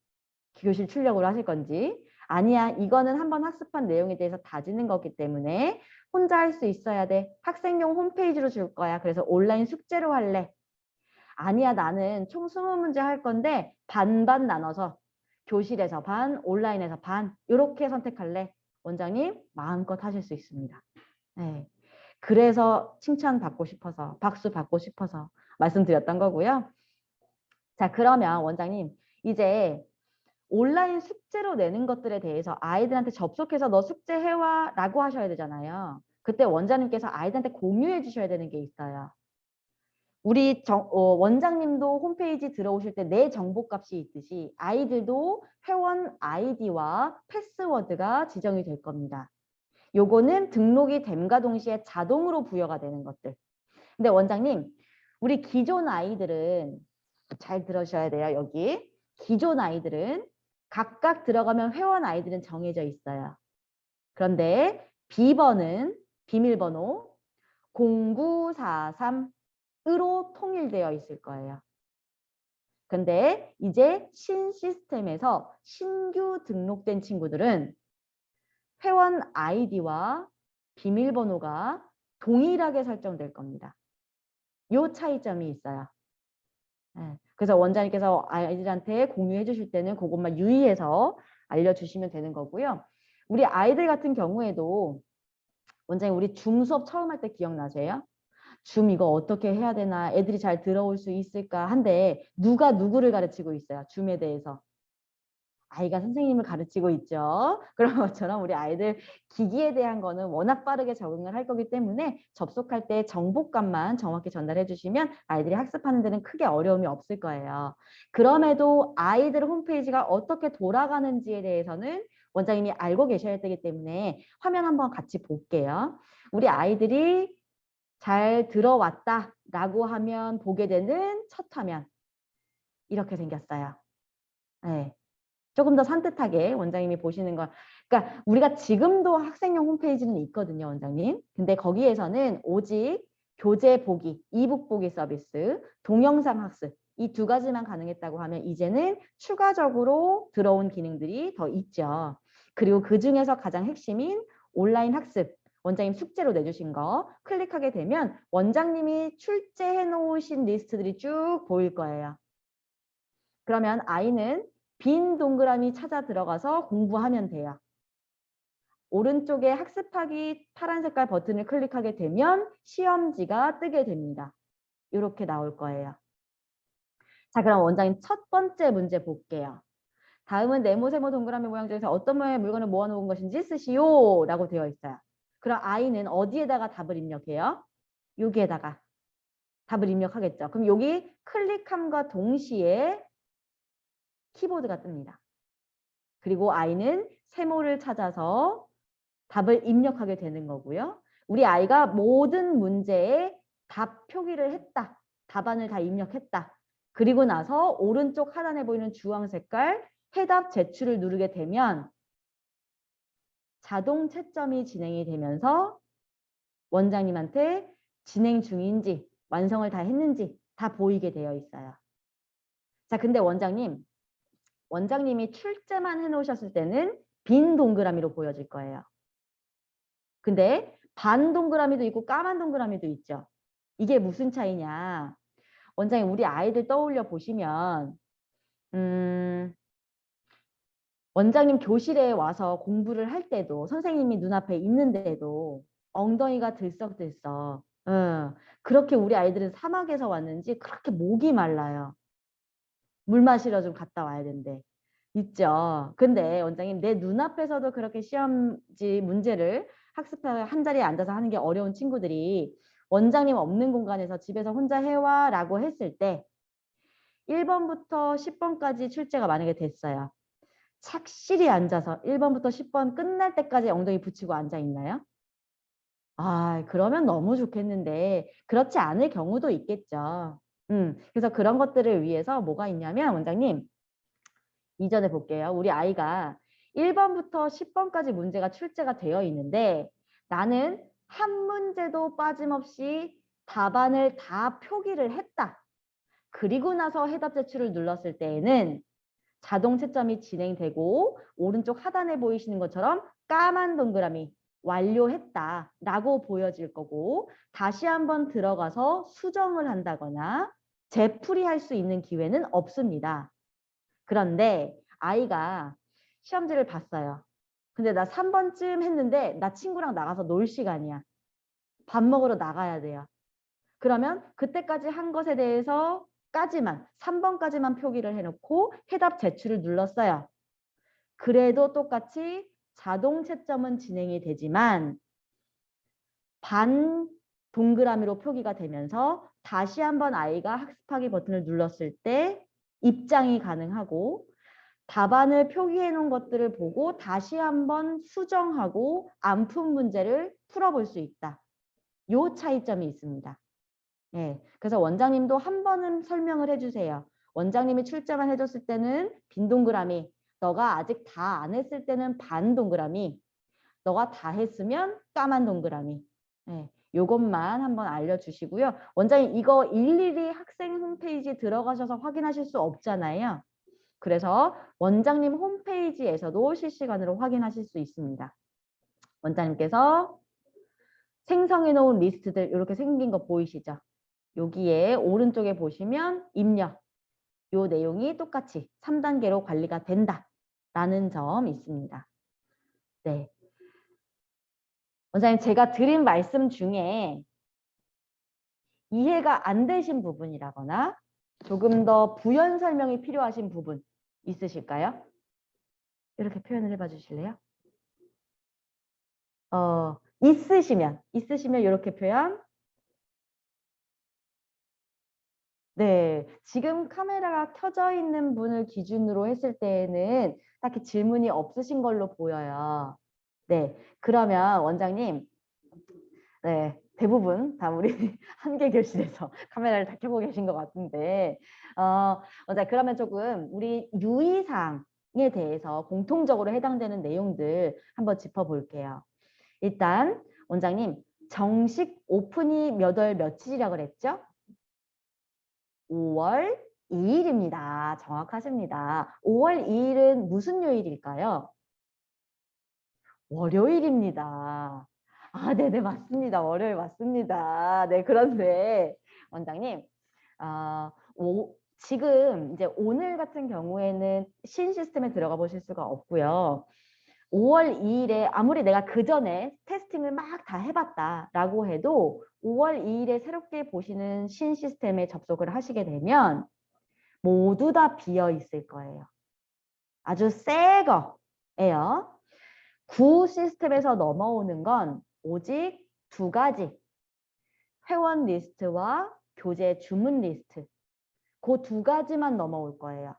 교실 출력으로 하실 건지 아니야 이거는 한번 학습한 내용에 대해서 다지는 거기 때문에 혼자 할 수 있어야 돼. 학생용 홈페이지로 줄 거야. 그래서 온라인 숙제로 할래. 아니야 나는 총 20문제 할 건데 반반 나눠서 교실에서 반, 온라인에서 반 이렇게 선택할래. 원장님 마음껏 하실 수 있습니다. 네. 그래서 칭찬받고 싶어서 박수 받고 싶어서 말씀드렸던 거고요. 자 그러면 원장님 이제 온라인 숙제로 내는 것들에 대해서 아이들한테 접속해서 너 숙제해와 라고 하셔야 되잖아요. 그때 원장님께서 아이들한테 공유해 주셔야 되는 게 있어요. 우리 원장님도 홈페이지 들어오실 때 내 정보값이 있듯이 아이들도 회원 아이디와 패스워드가 지정이 될 겁니다. 요거는 등록이 됨과 동시에 자동으로 부여가 되는 것들. 근데 원장님, 우리 기존 아이들은 잘 들으셔야 돼요. 여기 기존 아이들은 각각 들어가면 회원 아이들은 정해져 있어요. 그런데 비번은 비밀번호 0943으로 통일되어 있을 거예요. 근데 이제 신 시스템에서 신규 등록된 친구들은 회원 아이디와 비밀번호가 동일하게 설정될 겁니다. 요 차이점이 있어요. 네. 그래서 원장님께서 아이들한테 공유해 주실 때는 그것만 유의해서 알려주시면 되는 거고요. 우리 아이들 같은 경우에도 원장님 우리 줌 수업 처음 할 때 기억나세요? 줌 이거 어떻게 해야 되나 애들이 잘 들어올 수 있을까 한데 누가 누구를 가르치고 있어요? 줌에 대해서. 아이가 선생님을 가르치고 있죠. 그런 것처럼 우리 아이들 기기에 대한 거는 워낙 빠르게 적응을 할 거기 때문에 접속할 때 정보값만 정확히 전달해 주시면 아이들이 학습하는 데는 크게 어려움이 없을 거예요. 그럼에도 아이들 홈페이지가 어떻게 돌아가는지에 대해서는 원장님이 알고 계셔야 되기 때문에 화면 한번 같이 볼게요. 우리 아이들이 잘 들어왔다라고 하면 보게 되는 첫 화면. 이렇게 생겼어요. 네. 조금 더 산뜻하게 원장님이 보시는 거. 그러니까 우리가 지금도 학생용 홈페이지는 있거든요, 원장님. 근데 거기에서는 오직 교재 보기, 이북 보기 서비스, 동영상 학습 이 두 가지만 가능했다고 하면 이제는 추가적으로 들어온 기능들이 더 있죠. 그리고 그 중에서 가장 핵심인 온라인 학습, 원장님 숙제로 내주신 거 클릭하게 되면 원장님이 출제해 놓으신 리스트들이 쭉 보일 거예요. 그러면 아이는 빈 동그라미 찾아 들어가서 공부하면 돼요. 오른쪽에 학습하기 파란 색깔 버튼을 클릭하게 되면 시험지가 뜨게 됩니다. 이렇게 나올 거예요. 자, 그럼 원장님 첫 번째 문제 볼게요. 다음은 네모, 세모, 동그라미 모양 중에서 어떤 모양의 물건을 모아놓은 것인지 쓰시오 라고 되어 있어요. 그럼 아이는 어디에다가 답을 입력해요? 여기에다가 답을 입력하겠죠. 그럼 여기 클릭함과 동시에 키보드가 뜹니다. 그리고 아이는 세모를 찾아서 답을 입력하게 되는 거고요. 우리 아이가 모든 문제에 답 표기를 했다. 답안을 다 입력했다. 그리고 나서 오른쪽 하단에 보이는 주황 색깔 해답 제출을 누르게 되면 자동 채점이 진행이 되면서 원장님한테 진행 중인지 완성을 다 했는지 다 보이게 되어 있어요. 자, 근데 원장님이 출제만 해놓으셨을 때는 빈 동그라미로 보여질 거예요. 근데 반 동그라미도 있고 까만 동그라미도 있죠. 이게 무슨 차이냐. 원장님 우리 아이들 떠올려 보시면 원장님 교실에 와서 공부를 할 때도 선생님이 눈앞에 있는데도 엉덩이가 들썩들썩 그렇게 우리 아이들은 사막에서 왔는지 그렇게 목이 말라요. 물 마시러 좀 갔다 와야 된대. 있죠. 근데 원장님 내 눈앞에서도 그렇게 시험지 문제를 학습하고 한 자리에 앉아서 하는 게 어려운 친구들이 원장님 없는 공간에서 집에서 혼자 해와 라고 했을 때 1번부터 10번까지 출제가 만약에 됐어요. 착실히 앉아서 1번부터 10번 끝날 때까지 엉덩이 붙이고 앉아 있나요? 아, 그러면 너무 좋겠는데 그렇지 않을 경우도 있겠죠. 그래서 그런 것들을 위해서 뭐가 있냐면 원장님 이전에 볼게요. 우리 아이가 1번부터 10번까지 문제가 출제가 되어 있는데 나는 한 문제도 빠짐없이 답안을 다 표기를 했다. 그리고 나서 해답 제출을 눌렀을 때에는 자동 채점이 진행되고 오른쪽 하단에 보이시는 것처럼 까만 동그라미 완료했다 라고 보여질 거고 다시 한번 들어가서 수정을 한다거나 재풀이할 수 있는 기회는 없습니다. 그런데 아이가 시험지를 봤어요. 근데 나 3번쯤 했는데 나 친구랑 나가서 놀 시간이야. 밥 먹으러 나가야 돼요. 그러면 그때까지 한 것에 대해서 3번까지만 표기를 해놓고 해답 제출을 눌렀어요. 그래도 똑같이 자동 채점은 진행이 되지만 반 동그라미로 표기가 되면서 다시 한번 아이가 학습하기 버튼을 눌렀을 때 입장이 가능하고 답안을 표기해 놓은 것들을 보고 다시 한번 수정하고 안 푼 문제를 풀어볼 수 있다. 요 차이점이 있습니다. 예, 그래서 원장님도 한 번은 설명을 해주세요. 원장님이 출제만 해줬을 때는 빈 동그라미, 너가 아직 다 안 했을 때는 반 동그라미, 너가 다 했으면 까만 동그라미. 예, 요것만 한번 알려주시고요. 원장님 이거 일일이 학생 홈페이지에 들어가셔서 확인하실 수 없잖아요. 그래서 원장님 홈페이지에서도 실시간으로 확인하실 수 있습니다. 원장님께서 생성해 놓은 리스트들 이렇게 생긴 거 보이시죠? 여기에 오른쪽에 보시면 입력. 요 내용이 똑같이 3단계로 관리가 된다라는 점 있습니다. 네. 원장님 제가 드린 말씀 중에 이해가 안 되신 부분이라거나 조금 더 부연 설명이 필요하신 부분 있으실까요? 이렇게 표현을 해봐 주실래요? 있으시면 이렇게 표현. 네, 지금 카메라가 켜져 있는 분을 기준으로 했을 때에는 딱히 질문이 없으신 걸로 보여요. 네, 그러면 원장님, 네, 대부분 다 우리 한개 교실에서 카메라를 다 켜고 계신 것 같은데 자, 그러면 조금 우리 유의사항에 대해서 공통적으로 해당되는 내용들 한번 짚어볼게요. 일단 원장님 정식 오픈이 몇 월 며칠이라고 그랬죠? 5월 2일입니다. 정확하십니다. 5월 2일은 무슨 요일일까요? 월요일입니다. 아, 네네, 맞습니다. 월요일 맞습니다. 네, 그런데 원장님, 지금 이제 오늘 같은 경우에는 신 시스템에 들어가 보실 수가 없고요. 5월 2일에 아무리 내가 그 전에 테스팅을 막 다 해봤다라고 해도 5월 2일에 새롭게 보시는 신 시스템에 접속을 하시게 되면 모두 다 비어 있을 거예요. 아주 새 거예요. 구 시스템에서 넘어오는 건 오직 두 가지. 회원 리스트와 교재 주문 리스트. 그 두 가지만 넘어올 거예요.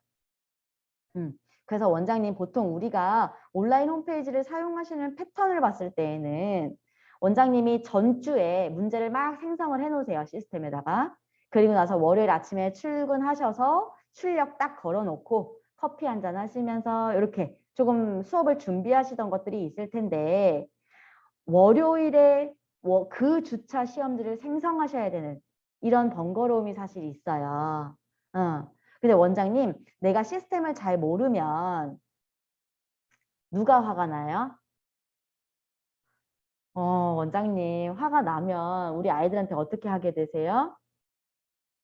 그래서 원장님 보통 우리가 온라인 홈페이지를 사용하시는 패턴을 봤을 때에는 원장님이 전주에 문제를 막 생성을 해놓으세요. 시스템에다가. 그리고 나서 월요일 아침에 출근하셔서 출력 딱 걸어놓고 커피 한잔 하시면서 이렇게 조금 수업을 준비하시던 것들이 있을 텐데 월요일에 그 주차 시험지를 생성하셔야 되는 이런 번거로움이 사실 있어요. 근데 원장님, 내가 시스템을 잘 모르면 누가 화가 나요? 원장님, 화가 나면 우리 아이들한테 어떻게 하게 되세요?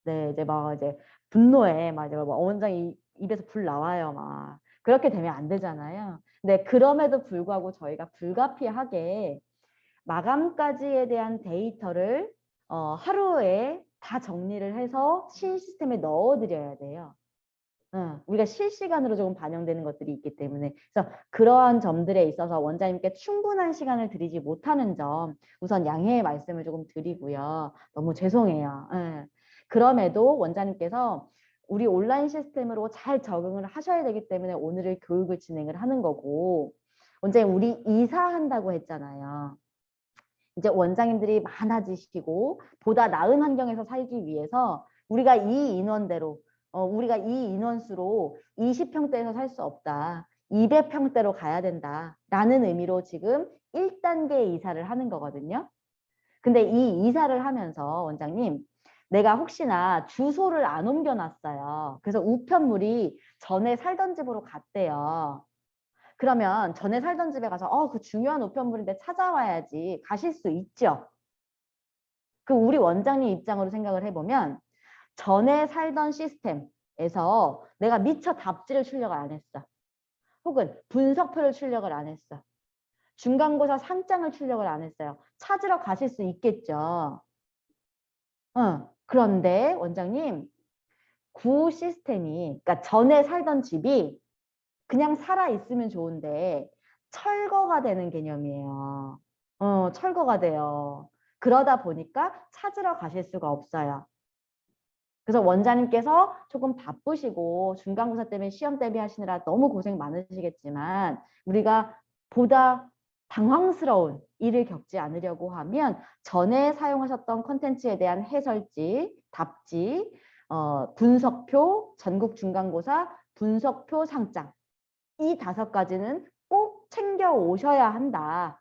네, 이제 막 이제 분노에 막 이제 막 원장님 입에서 불 나와요, 막. 그렇게 되면 안 되잖아요. 근데 그럼에도 불구하고 저희가 불가피하게 마감까지에 대한 데이터를 하루에 다 정리를 해서 신 시스템에 넣어드려야 돼요. 우리가 실시간으로 조금 반영되는 것들이 있기 때문에 그래서 그러한 점들에 있어서 원장님께 충분한 시간을 드리지 못하는 점 우선 양해의 말씀을 조금 드리고요. 너무 죄송해요. 그럼에도 원장님께서 우리 온라인 시스템으로 잘 적응을 하셔야 되기 때문에 오늘의 교육을 진행을 하는 거고 원장님 우리 이사한다고 했잖아요. 이제 원장님들이 많아지시고 보다 나은 환경에서 살기 위해서 우리가 이 인원대로 우리가 이 인원수로 20평대에서 살 수 없다. 200평대로 가야 된다라는 의미로 지금 1단계 이사를 하는 거거든요. 근데 이 이사를 하면서 원장님 내가 혹시나 주소를 안 옮겨놨어요. 그래서 우편물이 전에 살던 집으로 갔대요. 그러면 전에 살던 집에 가서 그 중요한 우편물인데 찾아와야지 가실 수 있죠. 그 우리 원장님 입장으로 생각을 해보면 전에 살던 시스템에서 내가 미처 답지를 출력을 안 했어. 혹은 분석표를 출력을 안 했어. 중간고사 3장을 출력을 안 했어요. 찾으러 가실 수 있겠죠. 그런데 원장님 구 시스템이 그러니까 전에 살던 집이 그냥 살아 있으면 좋은데 철거가 되는 개념이에요. 철거가 돼요. 그러다 보니까 찾으러 가실 수가 없어요. 그래서 원장님께서 조금 바쁘시고 중간고사 때문에 시험 대비하시느라 너무 고생 많으시겠지만 우리가 보다 당황스러운 일을 겪지 않으려고 하면 전에 사용하셨던 콘텐츠에 대한 해설지, 답지, 분석표, 전국 중간고사 분석표 상장 이 5가지는 꼭 챙겨 오셔야 한다.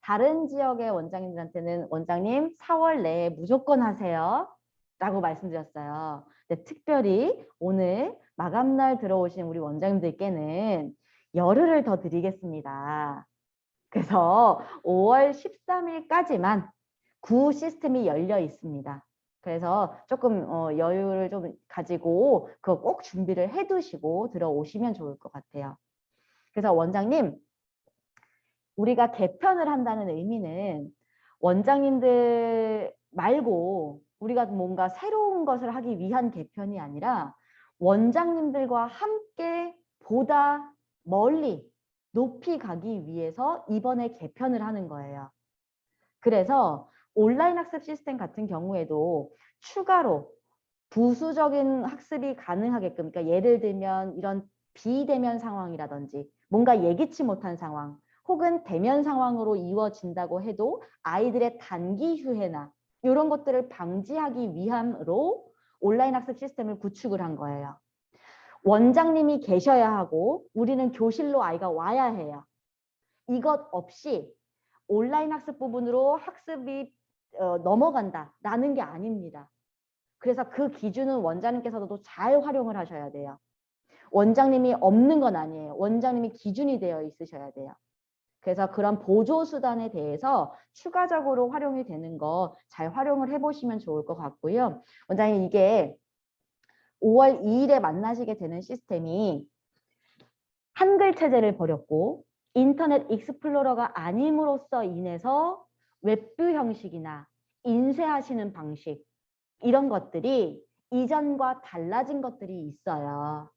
다른 지역의 원장님들한테는 원장님 4월 내에 무조건 하세요. 라고 말씀드렸어요. 근데 특별히 오늘 마감날 들어오신 우리 원장님들께는 열흘을 더 드리겠습니다. 그래서 5월 13일까지만 구 시스템이 열려 있습니다. 그래서 조금 여유를 좀 가지고 그거 꼭 준비를 해두시고 들어오시면 좋을 것 같아요. 그래서 원장님 우리가 개편을 한다는 의미는 원장님들 말고 우리가 뭔가 새로운 것을 하기 위한 개편이 아니라 원장님들과 함께 보다 멀리 높이 가기 위해서 이번에 개편을 하는 거예요. 그래서 온라인 학습 시스템 같은 경우에도 추가로 부수적인 학습이 가능하게끔 그러니까 예를 들면 이런 비대면 상황이라든지 뭔가 예기치 못한 상황 혹은 대면 상황으로 이루어진다고 해도 아이들의 단기 휴해나 이런 것들을 방지하기 위함으로 온라인 학습 시스템을 구축을 한 거예요. 원장님이 계셔야 하고 우리는 교실로 아이가 와야 해요. 이것 없이 온라인 학습 부분으로 학습이 넘어간다라는 게 아닙니다. 그래서 그 기준은 원장님께서도 잘 활용을 하셔야 돼요. 원장님이 없는 건 아니에요. 원장님이 기준이 되어 있으셔야 돼요. 그래서 그런 보조수단에 대해서 추가적으로 활용이 되는 거 잘 활용을 해보시면 좋을 것 같고요. 원장님 이게 5월 2일에 만나시게 되는 시스템이 한글 체제를 버렸고 인터넷 익스플로러가 아님으로써 인해서 웹뷰 형식이나 인쇄하시는 방식 이런 것들이 이전과 달라진 것들이 있어요.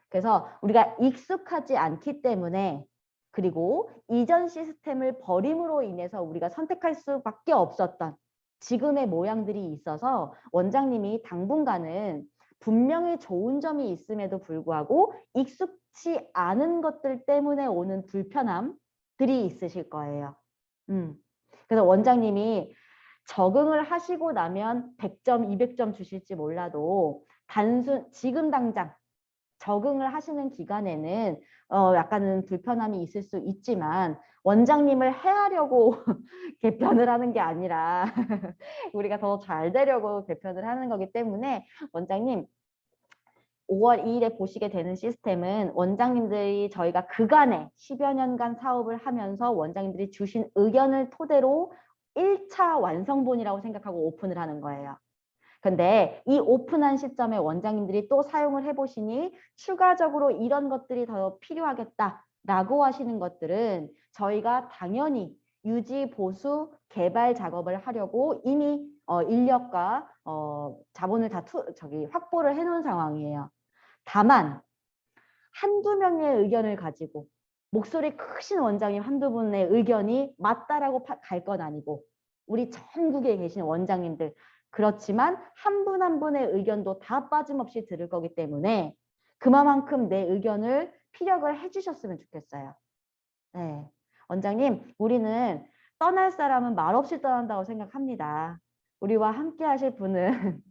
그래서 우리가 익숙하지 않기 때문에 그리고 이전 시스템을 버림으로 인해서 우리가 선택할 수밖에 없었던 지금의 모양들이 있어서 원장님이 당분간은 분명히 좋은 점이 있음에도 불구하고 익숙치 않은 것들 때문에 오는 불편함들이 있으실 거예요. 그래서 원장님이 적응을 하시고 나면 100점, 200점 주실지 몰라도 지금 당장 적응을 하시는 기간에는 약간은 불편함이 있을 수 있지만 원장님을 해하려고 개편을 하는 게 아니라 우리가 더 잘 되려고 개편을 하는 거기 때문에 원장님 5월 2일에 보시게 되는 시스템은 원장님들이 저희가 그간에 10여 년간 사업을 하면서 원장님들이 주신 의견을 토대로 1차 완성본이라고 생각하고 오픈을 하는 거예요. 근데 이 오픈한 시점에 원장님들이 또 사용을 해보시니 추가적으로 이런 것들이 더 필요하겠다라고 하시는 것들은 저희가 당연히 유지, 보수, 개발 작업을 하려고 이미 인력과 자본을 다 확보를 해놓은 상황이에요. 다만 한두 명의 의견을 가지고 목소리 크신 원장님 한두 분의 의견이 맞다라고 갈 건 아니고 우리 전국에 계신 원장님들 그렇지만 한 분 한 분의 의견도 다 빠짐없이 들을 거기 때문에 그만큼 내 의견을 피력을 해주셨으면 좋겠어요. 네. 원장님, 우리는 떠날 사람은 말없이 떠난다고 생각합니다. 우리와 함께 하실 분은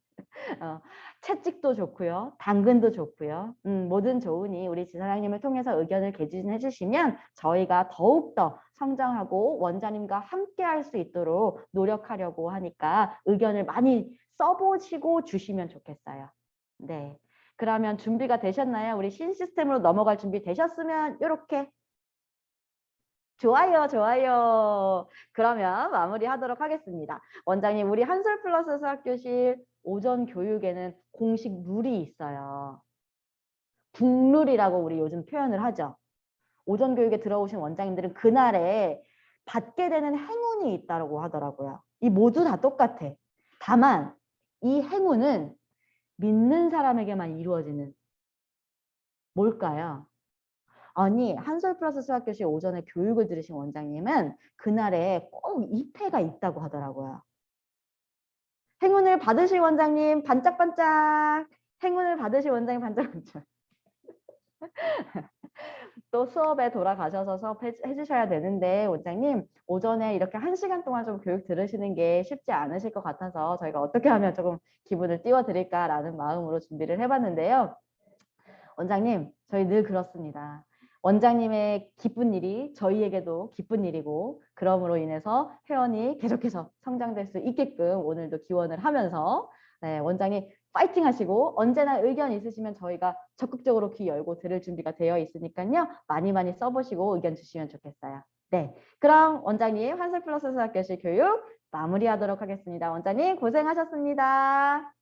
채찍도 좋고요. 당근도 좋고요. 뭐든 좋으니 우리 지사장님을 통해서 의견을 개진해 주시면 저희가 더욱더 성장하고 원장님과 함께 할 수 있도록 노력하려고 하니까 의견을 많이 써보시고 주시면 좋겠어요. 네. 그러면 준비가 되셨나요? 우리 신시스템으로 넘어갈 준비 되셨으면 이렇게 좋아요, 좋아요. 그러면 마무리하도록 하겠습니다. 원장님, 우리 한솔 플러스 수학교실 오전 교육에는 공식 룰이 있어요. 국룰이라고 우리 요즘 표현을 하죠. 오전 교육에 들어오신 원장님들은 그날에 받게 되는 행운이 있다고 하더라고요. 이 모두 다 똑같아. 다만 이 행운은 믿는 사람에게만 이루어지는 뭘까요? 아니 한솔 플러스 수학교실 오전에 교육을 들으신 원장님은 그날에 꼭 2패가 있다고 하더라고요. 행운을 받으실 원장님 반짝반짝. 행운을 받으실 원장님 반짝반짝. 또 수업에 돌아가셔서 수업해 주셔야 되는데 원장님 오전에 이렇게 1시간 동안 좀 교육 들으시는 게 쉽지 않으실 것 같아서 저희가 어떻게 하면 조금 기분을 띄워드릴까라는 마음으로 준비를 해봤는데요. 원장님 저희 늘 그렇습니다. 원장님의 기쁜 일이 저희에게도 기쁜 일이고 그럼으로 인해서 회원이 계속해서 성장될 수 있게끔 오늘도 기원을 하면서 네, 원장님 파이팅 하시고 언제나 의견 있으시면 저희가 적극적으로 귀 열고 들을 준비가 되어 있으니까요. 많이 많이 써보시고 의견 주시면 좋겠어요. 네, 그럼 원장님 한솔 플러스 수학교실 교육 마무리하도록 하겠습니다. 원장님 고생하셨습니다.